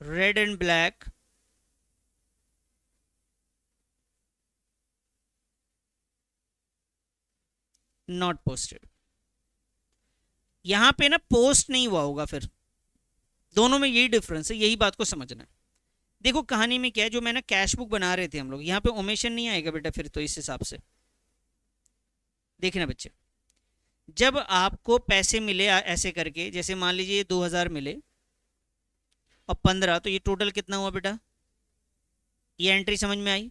red and black not posted. यहां पे ना पोस्ट नहीं हुआ होगा, फिर दोनों में यही डिफरेंस है, यही बात को समझना है। देखो कहानी में क्या है, जो मैंने कैश बुक बना रहे थे हम लोग, यहाँ पे ओमेशन नहीं आएगा बेटा फिर तो इस हिसाब से। देखना बच्चे, जब आपको पैसे मिले ऐसे करके, जैसे मान लीजिए 2000 मिले और 15, तो ये टोटल कितना हुआ बेटा? ये एंट्री समझ में आई?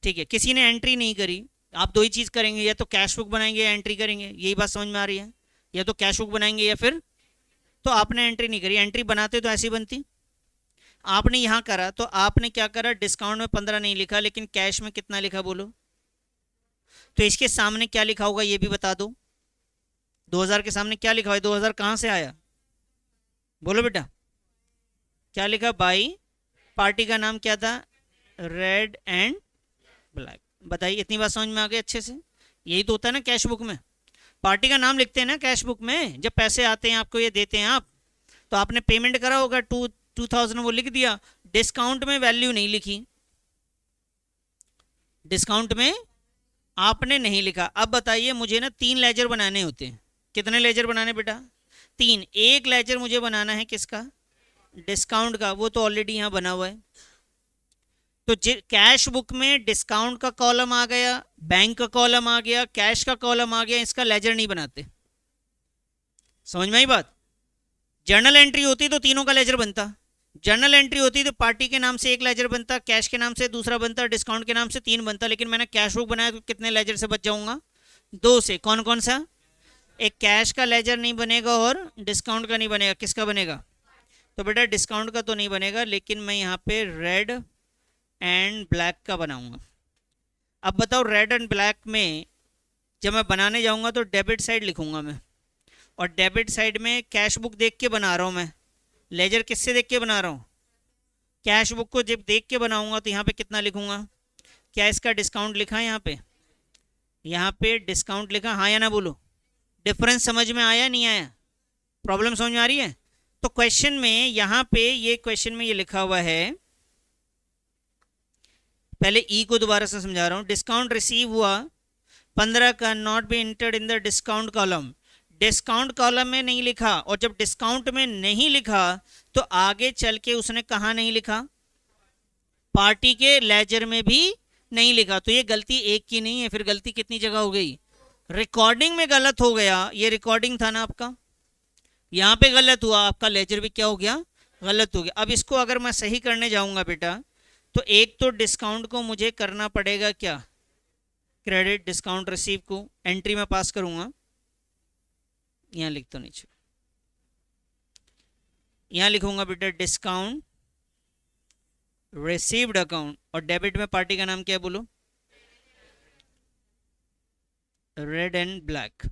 ठीक है, किसी ने एंट्री नहीं करी, आप दो ही चीज करेंगे, या तो कैश बुक बनाएंगे या एंट्री करेंगे, यही बात समझ में आ रही है? या तो कैश बुक बनाएंगे या फिर, तो आपने एंट्री नहीं करी, एंट्री बनाते तो ऐसी बनती। आपने यहां करा तो आपने क्या करा, डिस्काउंट में 15 नहीं लिखा, लेकिन कैश में कितना लिखा बोलो? तो इसके सामने क्या लिखा होगा ये भी बता दो। 2000 के सामने क्या लिखा है? 2000 कहां से आया बोलो बेटा? क्या लिखा? बाई पार्टी का नाम क्या था? Red and black. बताइए, इतनी बात समझ में आ गई अच्छे से? यही तो होता है ना कैश बुक में, पार्टी का नाम लिखते हैं ना कैश बुक में, जब पैसे आते हैं आपको, ये देते हैं आप, तो आपने पेमेंट करा होगा 2000, वो लिख दिया, डिस्काउंट में वैल्यू नहीं लिखी, डिस्काउंट में आपने नहीं लिखा। अब बताइए, मुझे ना 3 लेजर बनाने होते हैं। कितने लेजर बनाने बेटा? 3। एक लेजर मुझे बनाना है किसका? डिस्काउंट का, वो तो ऑलरेडी यहाँ बना हुआ है। तो कैश बुक में डिस्काउंट का कॉलम आ गया, बैंक का कॉलम आ गया, कैश का कॉलम आ गया, इसका लेजर नहीं बनाते। समझ में आई बात? जर्नल एंट्री होती तो तीनों का लेजर बनता, जर्नल एंट्री होती तो पार्टी के नाम से एक लेजर बनता, कैश के नाम से दूसरा बनता, डिस्काउंट के नाम से 3 बनता। लेकिन मैंने कैश बुक बनाया तो कितने लेजर से बच जाऊंगा? 2 से। कौन कौन सा? एक कैश का लेजर नहीं बनेगा और डिस्काउंट का नहीं बनेगा। किसका बनेगा? तो बेटा डिस्काउंट का तो नहीं बनेगा, लेकिन मैं यहाँ पे रेड एंड ब्लैक का बनाऊंगा। अब बताओ, रेड एंड ब्लैक में जब मैं बनाने जाऊंगा तो डेबिट साइड लिखूंगा मैं, और डेबिट साइड में कैश बुक देख के बना रहा हूं मैं, लेजर किससे देख के बना रहा हूं? कैश बुक को जब देख के बनाऊंगा तो यहाँ पे कितना लिखूंगा? क्या इसका डिस्काउंट लिखा है यहाँ पे? यहाँ पे डिस्काउंट लिखा, हाँ या ना बोलो? डिफरेंस समझ में आया नहीं आया? प्रॉब्लम समझ में आ रही है? तो क्वेश्चन में यहाँ पे, ये क्वेश्चन में ये लिखा हुआ है, पहले ई को दोबारा से समझा रहा हूँ। डिस्काउंट रिसीव हुआ 15 का, not be entered in the discount column. Discount column में नहीं लिखा, और जब डिस्काउंट में नहीं लिखा तो आगे चल के उसने कहा नहीं लिखा? पार्टी के लेजर में भी नहीं लिखा। तो ये गलती एक की नहीं है, फिर गलती कितनी जगह हो गई? रिकॉर्डिंग में गलत हो गया, ये रिकॉर्डिंग था ना आपका, यहाँ पे गलत हुआ, आपका लेजर भी क्या हो गया? गलत हो गया। अब इसको अगर मैं सही करने जाऊंगा बेटा, तो एक तो डिस्काउंट को मुझे करना पड़ेगा क्या? क्रेडिट डिस्काउंट रिसीव को एंट्री में पास करूंगा, यहां लिख तो नीचे, यहां लिखूंगा बेटा डिस्काउंट रिसीव्ड अकाउंट, और डेबिट में पार्टी का नाम क्या है बोलो? Red and black.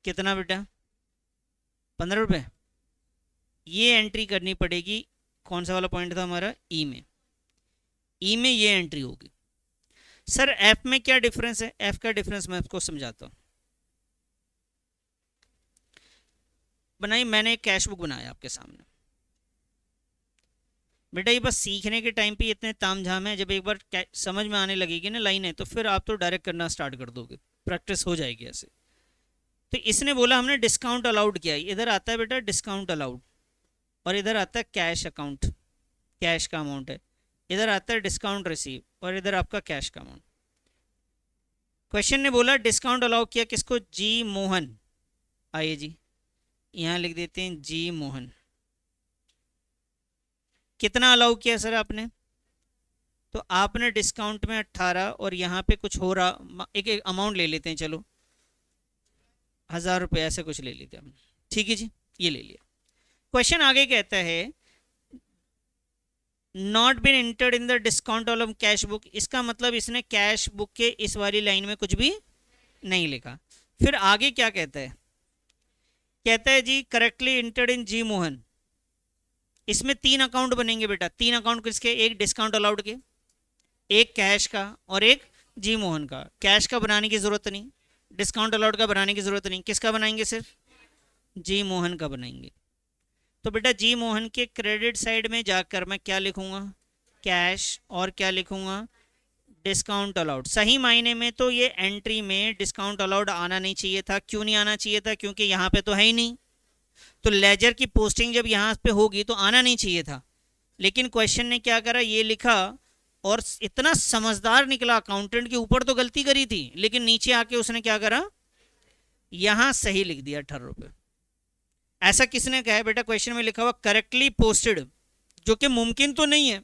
कितना बेटा? 15 रुपए। ये एंट्री करनी पड़ेगी, कौन सा वाला पॉइंट था हमारा? ई में। ई में ये एंट्री होगी। सर एफ में क्या डिफरेंस है? एफ का डिफरेंस मैं आपको समझाता हूं। बनाई मैंने एक कैश बुक बनाया आपके सामने बेटा, ये बस सीखने के टाइम पे इतने तामझाम है, जब एक बार समझ में आने लगेगी ना लाइन है, तो फिर आप तो डायरेक्ट करना स्टार्ट कर दोगे, प्रैक्टिस हो जाएगी ऐसे। तो इसने बोला हमने डिस्काउंट अलाउड किया, इधर आता है बेटा डिस्काउंट अलाउड, और इधर आता है कैश अकाउंट, कैश का अमाउंट है, इधर आता है डिस्काउंट रिसीव, और इधर आपका कैश का अमाउंट। क्वेश्चन ने बोला डिस्काउंट अलाउ किया किसको? जी मोहन। आइए जी, यहाँ लिख देते हैं जी मोहन। कितना अलाउ किया सर आपने? तो आपने डिस्काउंट में 18, और यहाँ पे कुछ हो रहा, एक अमाउंट ले लेते हैं, चलो 1000 रुपये ऐसे कुछ ले लेते हैं हम, ठीक है जी, ये ले लिया। क्वेश्चन आगे कहता है not been entered in the discount column cash book. इसका मतलब इसने कैश बुक के इस वाली लाइन में कुछ भी नहीं लिखा। फिर आगे क्या कहता है? कहता है जी करेक्टली इंटर्ड इन जी मोहन। इसमें 3 अकाउंट बनेंगे बेटा। 3 अकाउंट किसके? एक डिस्काउंट अलाउड के, एक कैश का, और एक जी मोहन का। कैश का बनाने की जरूरत नहीं, डिस्काउंट अलाउड का बनाने की जरूरत नहीं, किसका बनाएंगे? सिर्फ जी मोहन का बनाएंगे। तो बेटा जी मोहन के क्रेडिट साइड में जाकर मैं क्या लिखूंगा, कैश, और क्या लिखूंगा, डिस्काउंट अलाउड। सही मायने में तो ये एंट्री में डिस्काउंट अलाउड आना नहीं चाहिए था। क्यों नहीं आना चाहिए था? क्योंकि यहाँ पे तो है ही नहीं। तो लेजर की पोस्टिंग जब यहाँ पे होगी तो आना नहीं चाहिए था। लेकिन क्वेश्चन ने क्या करा, ये लिखा, और इतना समझदार निकला अकाउंटेंट के ऊपर तो गलती करी थी, लेकिन नीचे आके उसने क्या करा, यहाँ सही लिख दिया 18 रुपये। ऐसा किसने कहा है बेटा? क्वेश्चन में लिखा हुआ करेक्टली पोस्टेड, जो कि मुमकिन तो नहीं है,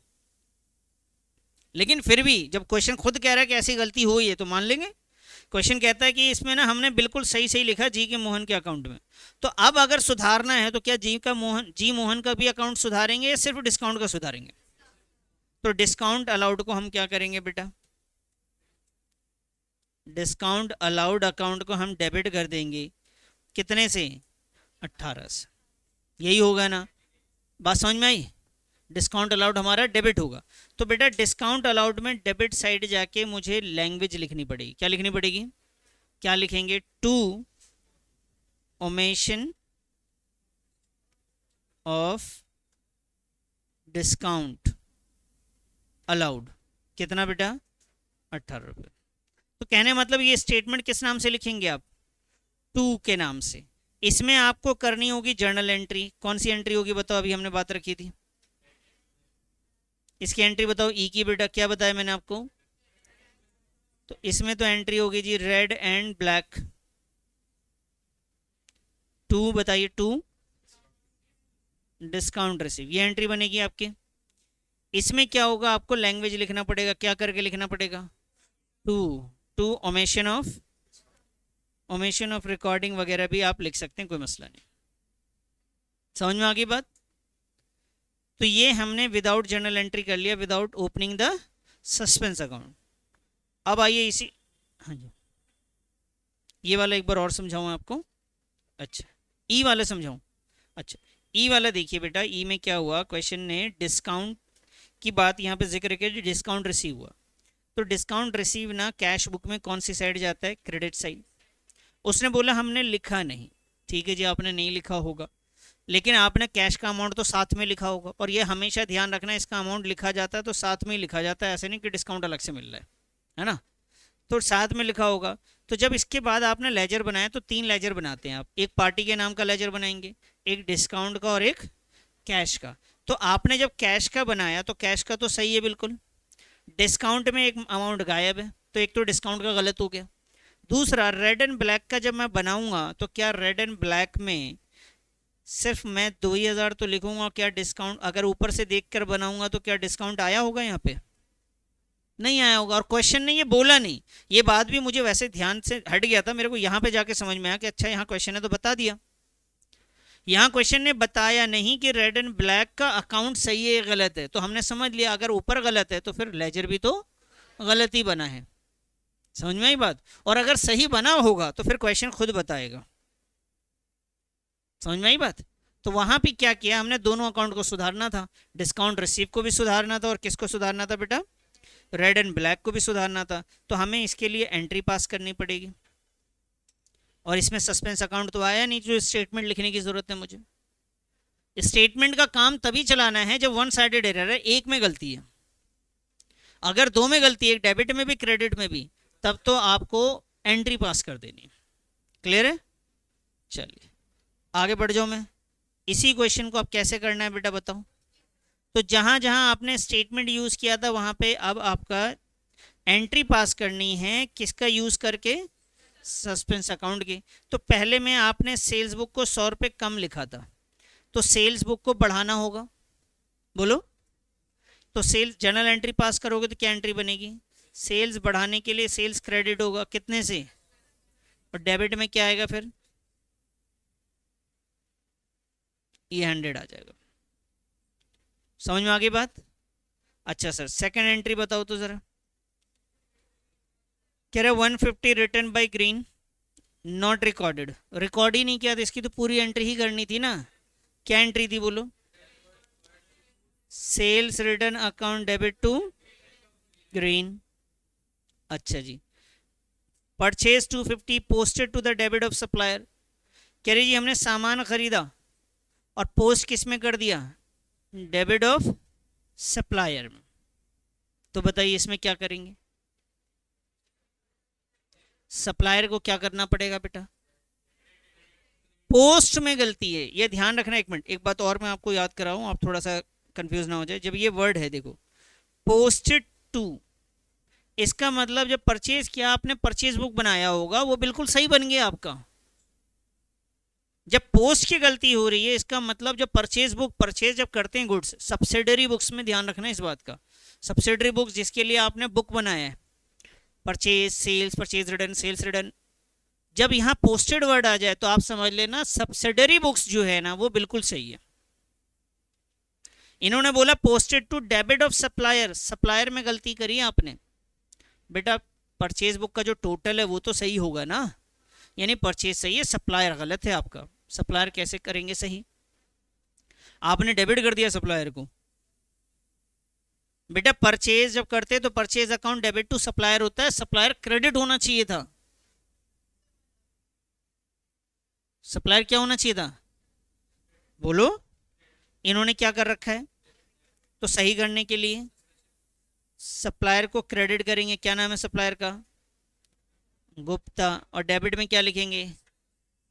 लेकिन फिर भी जब क्वेश्चन खुद कह रहा है कि ऐसी गलती हुई है तो मान लेंगे। क्वेश्चन कहता है कि इसमें ना हमने बिल्कुल सही सही लिखा जी के मोहन के अकाउंट में। तो अब अगर सुधारना है तो क्या जी मोहन का भी अकाउंट सुधारेंगे या सिर्फ डिस्काउंट का सुधारेंगे? तो डिस्काउंट अलाउड को हम क्या करेंगे बेटा, डिस्काउंट अलाउड अकाउंट को हम डेबिट कर देंगे। कितने से? 18 से। यही होगा ना? बात समझ में आई? डिस्काउंट अलाउड हमारा डेबिट होगा। तो बेटा डिस्काउंट अलाउड में डेबिट साइड जाके मुझे लैंग्वेज लिखनी पड़ेगी। क्या लिखनी पड़ेगी? क्या लिखेंगे? To omission of discount allowed. कितना बेटा? 18 रुपये। तो कहने मतलब ये स्टेटमेंट किस नाम से लिखेंगे आप? टू के नाम से। इसमें आपको करनी होगी जर्नल एंट्री। कौन सी एंट्री होगी बताओ? अभी हमने बात रखी थी, इसकी एंट्री बताओ। ई की बेटा क्या बताया मैंने आपको? तो इसमें तो एंट्री होगी जी रेड एंड ब्लैक। टू बताइए, टू डिस्काउंट रिसीव, ये एंट्री बनेगी आपकी। इसमें क्या होगा, आपको लैंग्वेज लिखना पड़ेगा। क्या करके लिखना पड़ेगा? To to omission of recording वगैरह भी आप लिख सकते हैं, कोई मसला नहीं। समझ में आ गई बात? तो ये हमने विदाउट जर्नल एंट्री कर लिया, without opening the suspense account. अब आइए इसी, हाँ जी, ये वाला एक बार और समझाऊं आपको। अच्छा, ई वाला समझाऊं? अच्छा, ई वाला देखिए बेटा, ई में क्या हुआ, क्वेश्चन ने डिस्काउंट की बात यहाँ पे जिक्र किया, डिस्काउंट रिसीव हुआ। तो डिस्काउंट रिसीव ना कैश बुक में कौन सी साइड जाता है? Credit side. उसने बोला हमने लिखा नहीं। ठीक है जी, आपने नहीं लिखा होगा, लेकिन आपने कैश का अमाउंट तो साथ में लिखा होगा। और ये हमेशा ध्यान रखना, इसका अमाउंट लिखा जाता है तो साथ में ही लिखा जाता है, ऐसे नहीं कि डिस्काउंट अलग से मिल रहा है ना? तो साथ में लिखा होगा। तो जब इसके बाद आपने लेजर बनाया तो 3 लेजर बनाते हैं आप। एक पार्टी के नाम का लेजर बनाएंगे, एक डिस्काउंट का, और एक कैश का। तो आपने जब कैश का बनाया तो कैश का तो सही है बिल्कुल, डिस्काउंट में एक अमाउंट गायब है, तो एक तो डिस्काउंट का गलत हो गया। दूसरा, रेड एंड ब्लैक का जब मैं बनाऊंगा तो क्या रेड एंड ब्लैक में सिर्फ मैं 2,000 तो लिखूंगा, क्या डिस्काउंट अगर ऊपर से देखकर बनाऊंगा तो क्या डिस्काउंट आया होगा? यहाँ पे नहीं आया होगा। और क्वेश्चन ने ये बोला नहीं, ये बात भी मुझे वैसे ध्यान से हट गया था, मेरे को यहाँ पे जाके समझ में आया कि अच्छा यहाँ क्वेश्चन ने तो बता दिया। यहाँ क्वेश्चन ने बताया नहीं कि रेड एंड ब्लैक का अकाउंट सही है या गलत है। तो हमने समझ लिया अगर ऊपर गलत है तो फिर लेजर भी तो गलत ही बना है। समझ में आई बात? और अगर सही बना होगा तो फिर क्वेश्चन खुद बताएगा। समझ में आई बात? तो वहां पे क्या किया हमने, दोनों अकाउंट को सुधारना था। डिस्काउंट रिसीव को भी सुधारना था, और किसको सुधारना था बेटा? रेड एंड ब्लैक को भी सुधारना था। तो हमें इसके लिए एंट्री पास करनी पड़ेगी। और इसमें सस्पेंस अकाउंट तो आया नहीं जो स्टेटमेंट लिखने की जरूरत है मुझे। स्टेटमेंट का काम तभी चलाना है जब वन साइडेड एरर है, एक में गलती है। अगर दो में गलती है, डेबिट में भी क्रेडिट में भी, तब तो आपको एंट्री पास कर देनी। क्लियर है? चलिए आगे बढ़ जाओ। मैं इसी क्वेश्चन को अब कैसे करना है बेटा बताओ। तो जहां जहां आपने स्टेटमेंट यूज किया था वहां पे अब आपका एंट्री पास करनी है, किसका यूज करके? सस्पेंस अकाउंट की। तो पहले में आपने सेल्स बुक को 100 रुपये कम लिखा था, तो सेल्स बुक को बढ़ाना होगा। बोलो। तो सेल्स जर्नल एंट्री पास करोगे तो क्या एंट्री बनेगी? सेल्स बढ़ाने के लिए सेल्स क्रेडिट होगा, कितने से? और डेबिट में क्या आएगा फिर? ये 100 आ जाएगा। समझ में आ गई बात? अच्छा सर, सेकंड एंट्री बताओ तो जरा। कह रहे 150 return by green, not recorded. Record ही नहीं किया तो इसकी तो पूरी एंट्री ही करनी थी ना। क्या एंट्री थी बोलो? Sales return account debit to green. अच्छा जी। Purchase 250 posted to the debit of supplier. कह रही जी हमने सामान खरीदा और पोस्ट किस में कर दिया, डेबिट ऑफ सप्लायर में। तो बताइए इसमें क्या करेंगे, सप्लायर को क्या करना पड़ेगा बेटा, पोस्ट में गलती है, ये ध्यान रखना। एक मिनट, एक बात और मैं आपको याद कराऊं, आप थोड़ा सा कंफ्यूज ना हो जाए। जब ये वर्ड है देखो पोस्टेड टू, इसका मतलब जब परचेज किया आपने, परचेज बुक बनाया होगा, वो बिल्कुल सही बन गया आपका। जब पोस्ट की गलती हो रही है इसका मतलब जब परचेज बुक, परचेज जब करते हैं गुड्स, सब्सिडरी बुक्स में ध्यान रखना इस बात का, सब्सिडरी बुक्स जिसके लिए आपने बुक बनाया है, purchase sales, purchase return, sales return, जब यहाँ पोस्टेड वर्ड आ जाए तो आप समझ लेना सब्सिडरी बुक्स जो है ना वो बिल्कुल सही है। इन्होंने बोला posted to debit of supplier, supplier में गलती करी आपने बेटा, परचेज बुक का जो टोटल है वो तो सही होगा ना, यानी परचेज सही है, सप्लायर गलत है आपका। सप्लायर कैसे करेंगे सही, आपने डेबिट कर दिया सप्लायर को। बेटा परचेज जब करते हैं तो purchase account debit to supplier होता है, सप्लायर क्रेडिट होना चाहिए था। सप्लायर क्या होना चाहिए था, बोलो। इन्होंने क्या कर रखा है, तो सही करने के लिए सप्लायर को क्रेडिट करेंगे, क्या नाम है सप्लायर का, गुप्ता, और डेबिट में क्या लिखेंगे,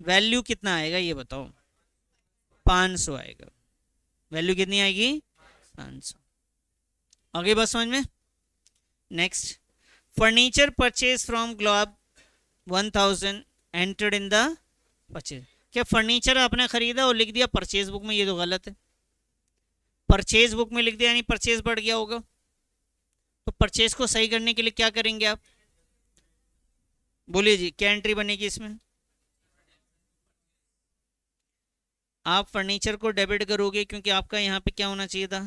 वैल्यू कितना आएगा ये बताओ, 500 आएगा, वैल्यू कितनी आएगी 500। आगे बात समझ में। Next, furniture purchase from globe 1000 entered in the purchase, क्या फर्नीचर आपने खरीदा और लिख दिया परचेज बुक में, ये तो गलत है। परचेज बुक में लिख दिया यानी परचेज बढ़ गया होगा, तो परचेज को सही करने के लिए क्या करेंगे आप, बोलिए जी क्या एंट्री बनेगी इसमें, आप फर्नीचर को डेबिट करोगे क्योंकि आपका यहाँ पे क्या होना चाहिए था,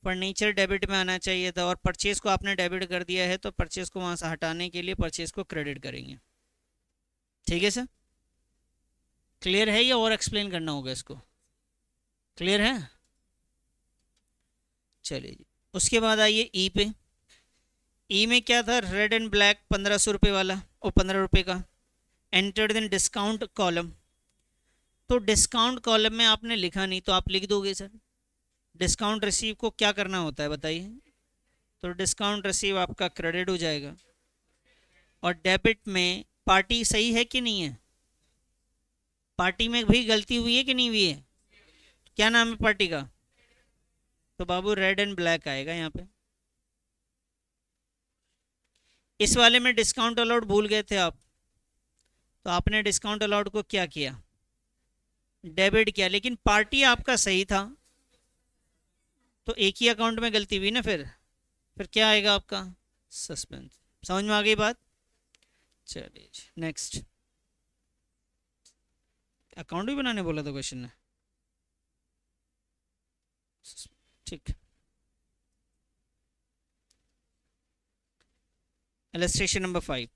फर्नीचर डेबिट में आना चाहिए था, और परचेज को आपने डेबिट कर दिया है तो परचेज को वहां से हटाने के लिए परचेज को क्रेडिट करेंगे। ठीक है सर, क्लियर है या और एक्सप्लेन करना होगा इसको, क्लियर है। चलिए जी, उसके बाद आइए ई पे। ई में क्या था, रेड एंड ब्लैक 1500 रुपये वाला और 15 रुपये का, एंटर्ड इन डिस्काउंट कॉलम। तो डिस्काउंट कॉलम में आपने लिखा नहीं तो आप लिख दोगे सर, डिस्काउंट रिसीव को क्या करना होता है बताइए, तो डिस्काउंट रिसीव आपका क्रेडिट हो जाएगा। और डेबिट में पार्टी सही है कि नहीं है, पार्टी में भी गलती हुई है कि नहीं हुई है, क्या नाम है पार्टी का, तो बाबू रेड एंड ब्लैक आएगा यहाँ पे। इस वाले में डिस्काउंट अलाउड भूल गए थे आप, तो आपने डिस्काउंट अलाउड को क्या किया, डेबिट किया, लेकिन पार्टी आपका सही था तो एक ही अकाउंट में गलती हुई ना, फिर क्या आएगा आपका सस्पेंस। समझ में आ गई बात। चलिए नेक्स्ट, अकाउंट भी बनाने बोला था क्वेश्चन ने, ठीक। Illustration number 5,